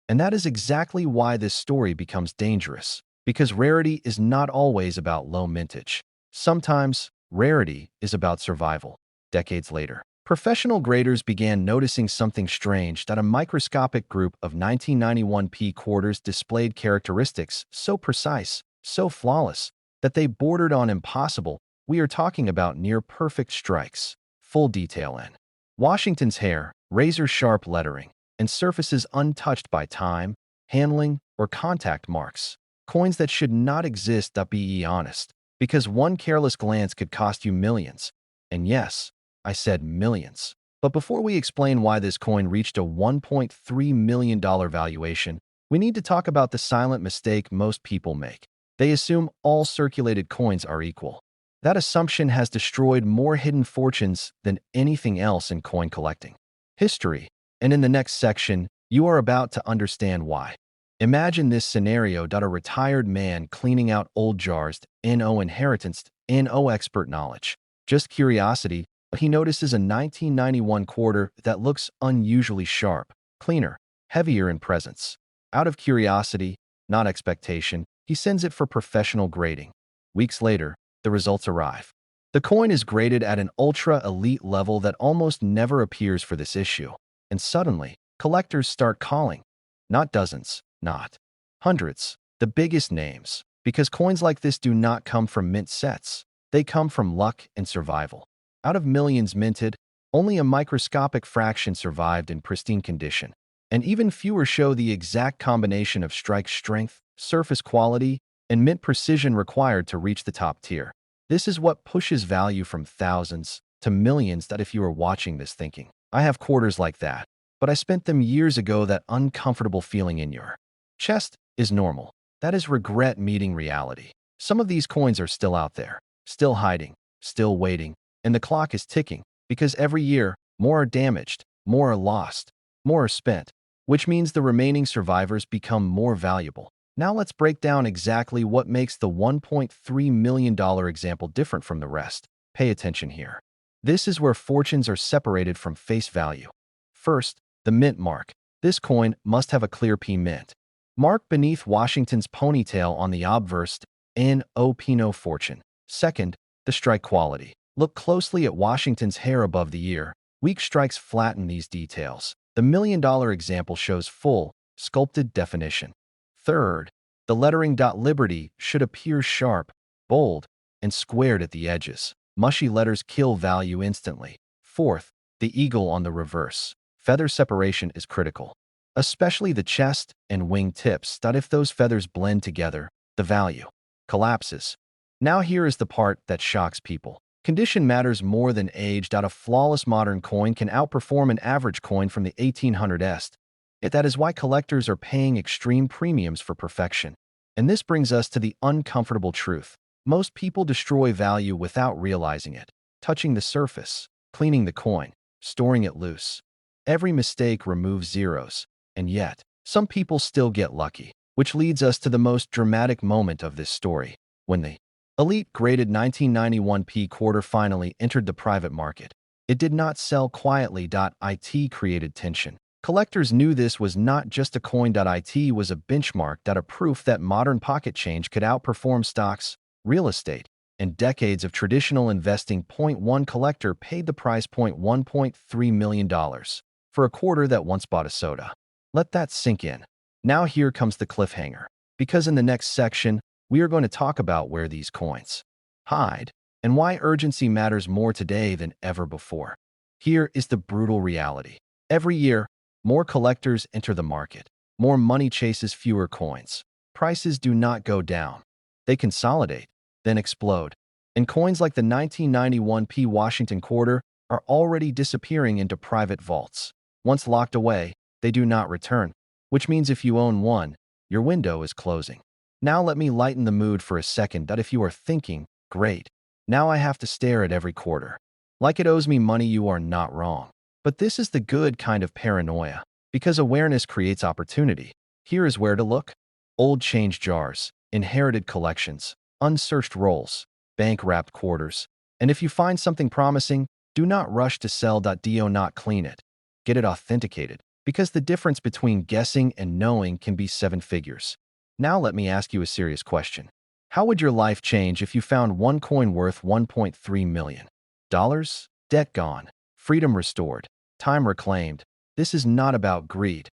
And that is exactly why this story becomes dangerous. Because rarity is not always about low mintage. Sometimes, rarity is about survival. Decades later, professional graders began noticing something strange, that a microscopic group of 1991 P quarters displayed characteristics so precise, so flawless, that they bordered on impossible. We are talking about near-perfect strikes, full detail in Washington's hair, razor-sharp lettering, and surfaces untouched by time, handling, or contact marks. Coins that should not exist. Be honest, because one careless glance could cost you millions. And yes, I said millions. But before we explain why this coin reached a $1.3 million valuation, we need to talk about the silent mistake most people make. They assume all circulated coins are equal. That assumption has destroyed more hidden fortunes than anything else in coin collecting history. And in the next section, you are about to understand why. Imagine this scenario: a retired man cleaning out old jars, no inheritance, no expert knowledge, just curiosity, but he notices a 1991 quarter that looks unusually sharp, cleaner, heavier in presence. Out of curiosity, not expectation, he sends it for professional grading. Weeks later, the results arrive. The coin is graded at an ultra-elite level that almost never appears for this issue. And suddenly, collectors start calling. Not dozens, not hundreds, the biggest names. Because coins like this do not come from mint sets. They come from luck and survival. Out of millions minted, only a microscopic fraction survived in pristine condition. And even fewer show the exact combination of strike strength, surface quality, and mint precision required to reach the top tier. This is what pushes value from thousands to millions. That if you are watching this thinking, I have quarters like that, but I spent them years ago, that uncomfortable feeling in your chest is normal. That is regret meeting reality. Some of these coins are still out there, still hiding, still waiting, and the clock is ticking, because every year, more are damaged, more are lost, more are spent, which means the remaining survivors become more valuable. Now let's break down exactly what makes the $1.3 million example different from the rest. Pay attention here. This is where fortunes are separated from face value. First, the mint mark. This coin must have a clear P mint mark beneath Washington's ponytail on the obverse no Pinot fortune. Second, the strike quality. Look closely at Washington's hair above the ear. Weak strikes flatten these details. The $1 million example shows full, sculpted definition. Third, the lettering. Liberty should appear sharp, bold, and squared at the edges. Mushy letters kill value instantly. Fourth, the eagle on the reverse. Feather separation is critical, especially the chest and wing tips. If those feathers blend together, the value collapses. Now here is the part that shocks people. Condition matters more than age. A flawless modern coin can outperform an average coin from the 1800s. That is why collectors are paying extreme premiums for perfection. And this brings us to the uncomfortable truth. Most people destroy value without realizing it. Touching the surface, cleaning the coin, storing it loose. Every mistake removes zeros. And yet, some people still get lucky. Which leads us to the most dramatic moment of this story. When the elite graded 1991 P quarter finally entered the private market. It did not sell quietly. It created tension. Collectors knew this was not just a coin. It was a benchmark. A proof that modern pocket change could outperform stocks, real estate, and decades of traditional investing. One collector paid the price $1.3 million for a quarter that once bought a soda. Let that sink in. Now here comes the cliffhanger. Because in the next section, we are going to talk about where these coins hide and why urgency matters more today than ever before. Here is the brutal reality. Every year, more collectors enter the market. More money chases fewer coins. Prices do not go down. They consolidate, then explode. And coins like the 1991 P Washington quarter are already disappearing into private vaults. Once locked away, they do not return, which means if you own one, your window is closing. Now let me lighten the mood for a second. If you are thinking, great, now I have to stare at every quarter. Like it owes me money. You are not wrong. But this is the good kind of paranoia, because awareness creates opportunity. Here is where to look. Old change jars, inherited collections, unsearched rolls, bank-wrapped quarters. And if you find something promising, do not rush to sell. Do not clean it. Get it authenticated, because the difference between guessing and knowing can be 7 figures. Now let me ask you a serious question. How would your life change if you found one coin worth $1.3 million? Debt gone, freedom restored, time reclaimed. This is not about greed.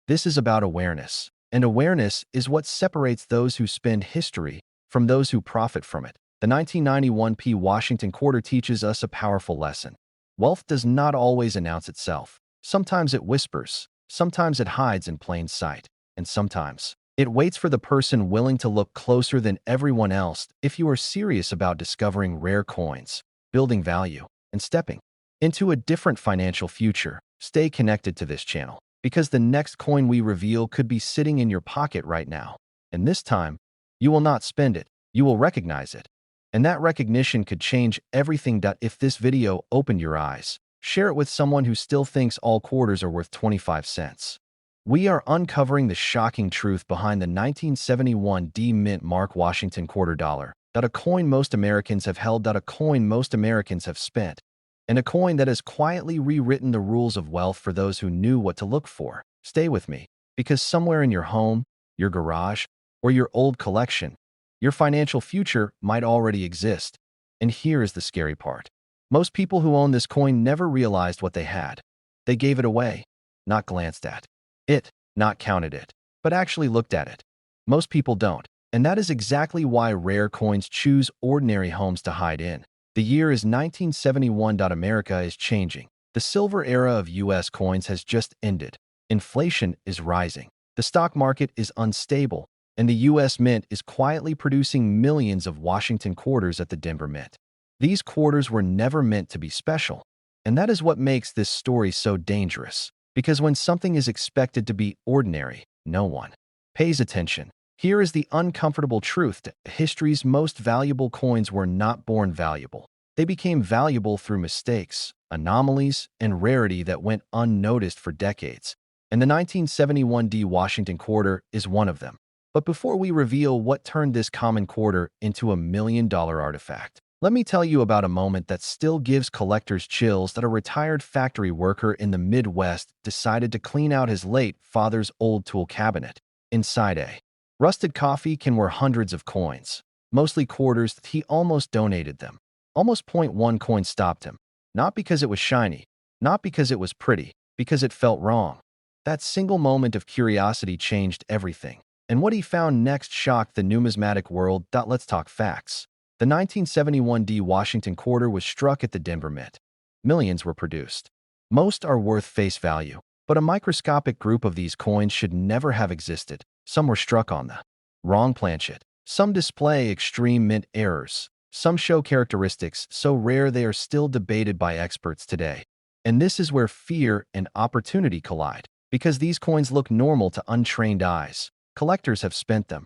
This is about awareness. And awareness is what separates those who spend history from those who profit from it. The 1991 Washington quarter teaches us a powerful lesson. Wealth does not always announce itself. Sometimes it whispers, sometimes it hides in plain sight, and sometimes it waits for the person willing to look closer than everyone else. If you are serious about discovering rare coins, building value, and stepping into a different financial future, stay connected to this channel, because the next coin we reveal could be sitting in your pocket right now. And this time, you will not spend it, you will recognize it. And that recognition could change everything. If this video opened your eyes, share it with someone who still thinks all quarters are worth 25 cents. We are uncovering the shocking truth behind the 1971 D Mint Mark Washington quarter dollar. A coin most Americans have held. A coin most Americans have spent. And a coin that has quietly rewritten the rules of wealth for those who knew what to look for. Stay with me, because somewhere in your home, your garage, or your old collection, your financial future might already exist. And here is the scary part. Most people who own this coin never realized what they had. They gave it away, not glanced at it, not counted it, but actually looked at it. Most people don't, and that is exactly why rare coins choose ordinary homes to hide in. The year is 1971. America is changing. The silver era of U.S. coins has just ended. Inflation is rising. The stock market is unstable, and the U.S. Mint is quietly producing millions of Washington quarters at the Denver Mint. These quarters were never meant to be special, and that is what makes this story so dangerous. Because when something is expected to be ordinary, no one pays attention. Here is the uncomfortable truth. History's most valuable coins were not born valuable. They became valuable through mistakes, anomalies, and rarity that went unnoticed for decades. And the 1971 D Washington quarter is one of them. But before we reveal what turned this common quarter into a $1-million artifact, let me tell you about a moment that still gives collectors chills. That a retired factory worker in the Midwest decided to clean out his late father's old tool cabinet. Inside a rusted coffee can were hundreds of coins, mostly quarters. He almost donated them. Almost. One coin stopped him. Not because it was shiny, not because it was pretty, because it felt wrong. That single moment of curiosity changed everything. And what he found next shocked the numismatic world. Let's talk facts. The 1971 D Washington quarter was struck at the Denver Mint. Millions were produced. Most are worth face value, but a microscopic group of these coins should never have existed. Some were struck on the wrong planchet. Some display extreme mint errors. Some show characteristics so rare they are still debated by experts today. And this is where fear and opportunity collide. Because these coins look normal to untrained eyes. Collectors have spent them.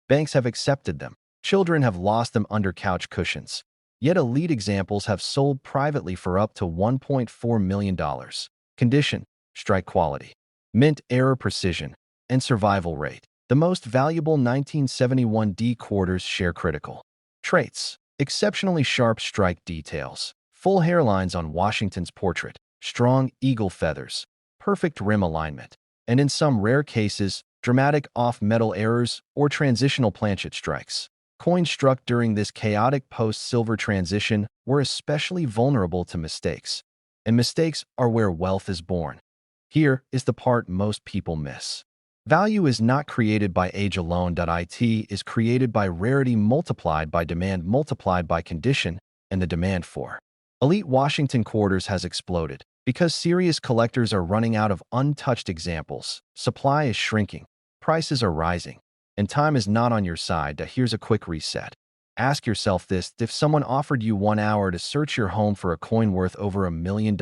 Banks have accepted them. Children have lost them under couch cushions. Yet elite examples have sold privately for up to $1.4 million. Condition, strike quality, mint error precision, and survival rate. The most valuable 1971 D quarters share critical traits. Exceptionally sharp strike details, full hairlines on Washington's portrait, strong eagle feathers, perfect rim alignment, and in some rare cases, dramatic off-metal errors or transitional planchet strikes. Coins struck during this chaotic post-silver transition were especially vulnerable to mistakes. And mistakes are where wealth is born. Here is the part most people miss. Value is not created by age alone. It is created by rarity multiplied by demand multiplied by condition, and the demand for elite Washington quarters has exploded. Because serious collectors are running out of untouched examples, supply is shrinking, prices are rising, and time is not on your side. Here's a quick reset. Ask yourself this: if someone offered you 1 hour to search your home for a coin worth over $1 million,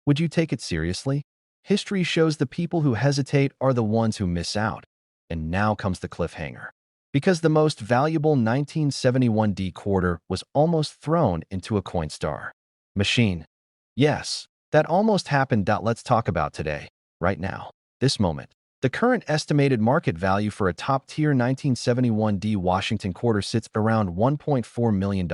would you take it seriously? History shows the people who hesitate are the ones who miss out. And now comes the cliffhanger. Because the most valuable 1971 D quarter was almost thrown into a Coinstar Machine. Yes, that almost happened. Let's talk about today, right now, this moment. The current estimated market value for a top-tier 1971D Washington quarter sits around $1.4 million.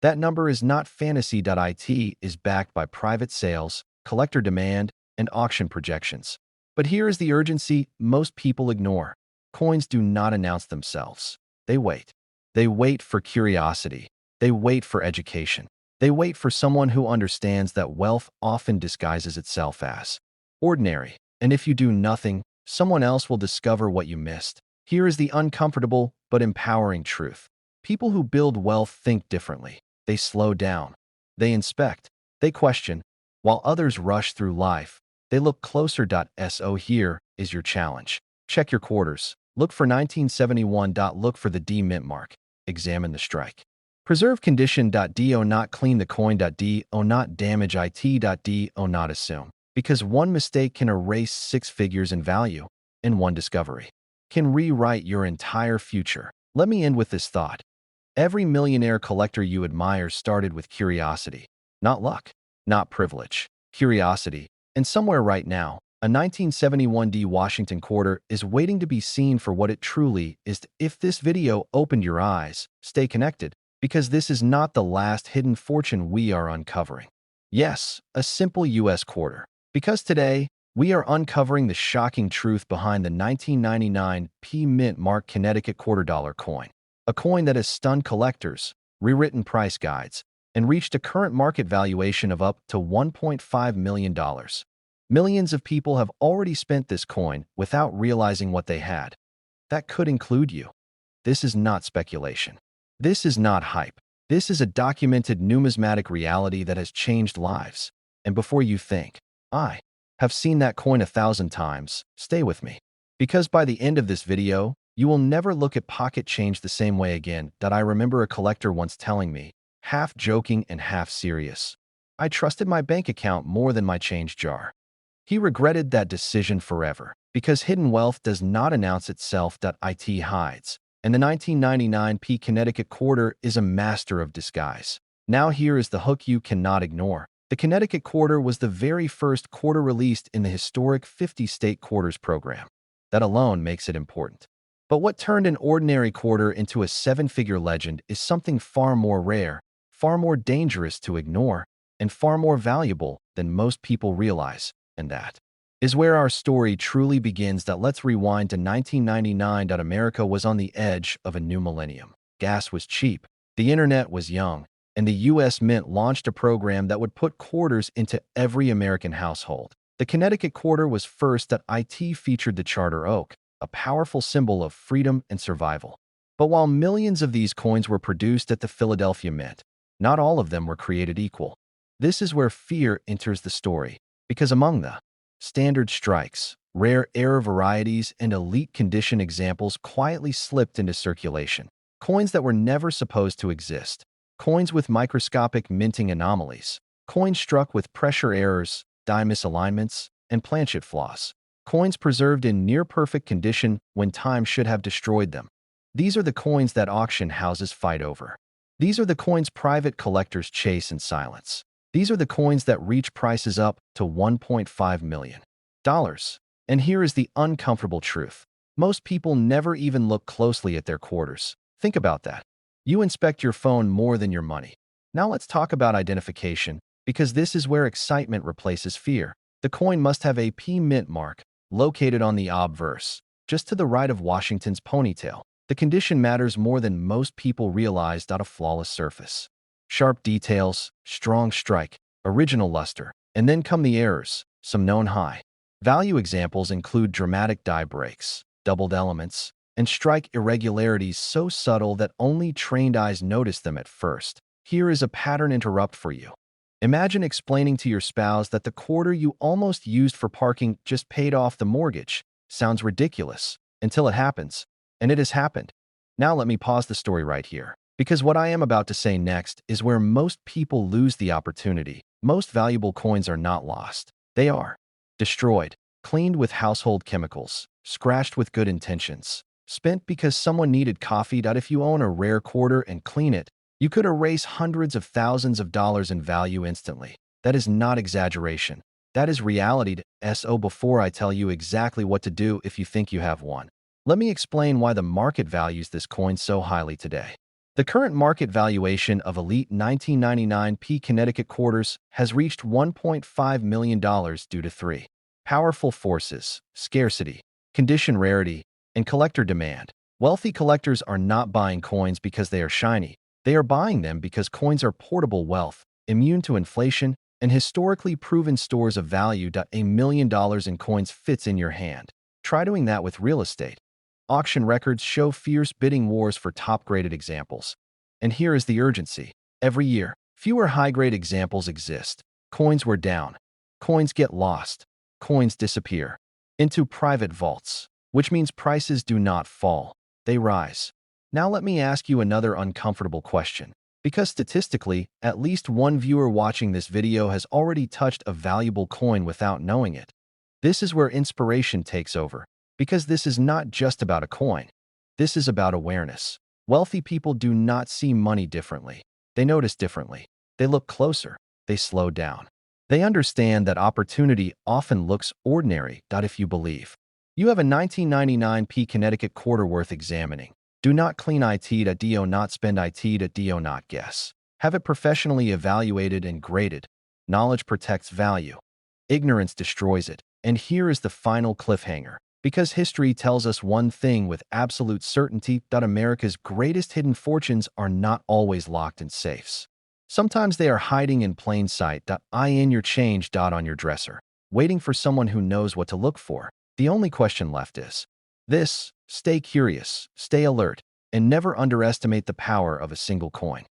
That number is not fantasy. It is backed by private sales, collector demand, and auction projections. But here is the urgency most people ignore. Coins do not announce themselves. They wait. They wait for curiosity. They wait for education. They wait for someone who understands that wealth often disguises itself as ordinary. And if you do nothing, someone else will discover what you missed. Here is the uncomfortable but empowering truth. People who build wealth think differently. They slow down. They inspect. They question. While others rush through life, they look closer. So here is your challenge. Check your quarters. Look for 1971. Look for the D mint mark. Examine the strike. Preserve condition. Do not clean the coin. Do not damage it. Do not assume. Because one mistake can erase 6 figures in value, and one discovery can rewrite your entire future. Let me end with this thought. Every millionaire collector you admire started with curiosity, not luck, not privilege, curiosity. And somewhere right now, a 1971D Washington quarter is waiting to be seen for what it truly is. If this video opened your eyes, stay connected, because this is not the last hidden fortune we are uncovering. Yes, a simple US quarter. Because today, we are uncovering the shocking truth behind the 1999 P Mint Mark Connecticut $quarter coin. A coin that has stunned collectors, rewritten price guides, and reached a current market valuation of up to $1.5 million. Millions of people have already spent this coin without realizing what they had. That could include you. This is not speculation. This is not hype. This is a documented numismatic reality that has changed lives. And before you think, I have seen that coin 1,000 times, stay with me. Because by the end of this video, you will never look at pocket change the same way again. I remember a collector once telling me, half joking and half serious, I trusted my bank account more than my change jar. He regretted that decision forever, because hidden wealth does not announce itself. It hides. And the 1999 P Connecticut quarter is a master of disguise. Now here is the hook you cannot ignore. The Connecticut quarter was the very first quarter released in the historic 50-state quarters program. That alone makes it important. But what turned an ordinary quarter into a 7-figure legend is something far more rare, far more dangerous to ignore, and far more valuable than most people realize. And that is where our story truly begins. Let's rewind to 1999. America was on the edge of a new millennium. Gas was cheap, the internet was young, and the U.S. Mint launched a program that would put quarters into every American household. The Connecticut quarter was first. It featured the Charter Oak, a powerful symbol of freedom and survival. But while millions of these coins were produced at the Philadelphia Mint, not all of them were created equal. This is where fear enters the story, because among the standard strikes, rare error varieties, and elite condition examples quietly slipped into circulation. Coins that were never supposed to exist. Coins with microscopic minting anomalies. Coins struck with pressure errors, die misalignments, and planchet flaws. Coins preserved in near-perfect condition when time should have destroyed them. These are the coins that auction houses fight over. These are the coins private collectors chase in silence. These are the coins that reach prices up to $1.5 million. And here is the uncomfortable truth. Most people never even look closely at their quarters. Think about that. You inspect your phone more than your money. Now let's talk about identification, because this is where excitement replaces fear. The coin must have a P Mint mark, located on the obverse, just to the right of Washington's ponytail. The condition matters more than most people realize. A flawless surface, sharp details, strong strike, original luster, and then come the errors, some known high value examples include dramatic die breaks, doubled elements, and strike irregularities so subtle that only trained eyes notice them at first. Here is a pattern interrupt for you. Imagine explaining to your spouse that the quarter you almost used for parking just paid off the mortgage. Sounds ridiculous until it happens, and it has happened. Now let me pause the story right here, because what I am about to say next is where most people lose the opportunity. Most valuable coins are not lost. They are destroyed, cleaned with household chemicals, scratched with good intentions, spent because someone needed coffee. If you own a rare quarter and clean it, You could erase hundreds of thousands of dollars in value instantly. That is not exaggeration. That is reality. So before I tell you exactly what to do if you think you have one, let me explain why the market values this coin so highly today. The current market valuation of elite 1999 Connecticut quarters has reached $1.5 million due to three powerful forces: scarcity, condition rarity, and collector demand. Wealthy collectors are not buying coins because they are shiny. They are buying them because coins are portable wealth, immune to inflation, and historically proven stores of value. $1 million in coins fits in your hand. Try doing that with real estate. Auction records show fierce bidding wars for top-graded examples. And here is the urgency. Every year, fewer high-grade examples exist. Coins were down. Coins get lost. Coins disappear into private vaults, which means prices do not fall. They rise. Now let me ask you another uncomfortable question. Because statistically, at least one viewer watching this video has already touched a valuable coin without knowing it. This is where inspiration takes over. Because this is not just about a coin. This is about awareness. Wealthy people do not see money differently. They notice differently. They look closer. They slow down. They understand that opportunity often looks ordinary. If you believe you have a 1999 Connecticut quarter worth examining, do not clean it. Do not spend it. Do not guess. Have it professionally evaluated and graded. Knowledge protects value. Ignorance destroys it. And here is the final cliffhanger. Because history tells us one thing with absolute certainty: America's greatest hidden fortunes are not always locked in safes. Sometimes they are hiding in plain sight. In your change. On your dresser, waiting for someone who knows what to look for. The only question left is this: stay curious, stay alert, and never underestimate the power of a single coin.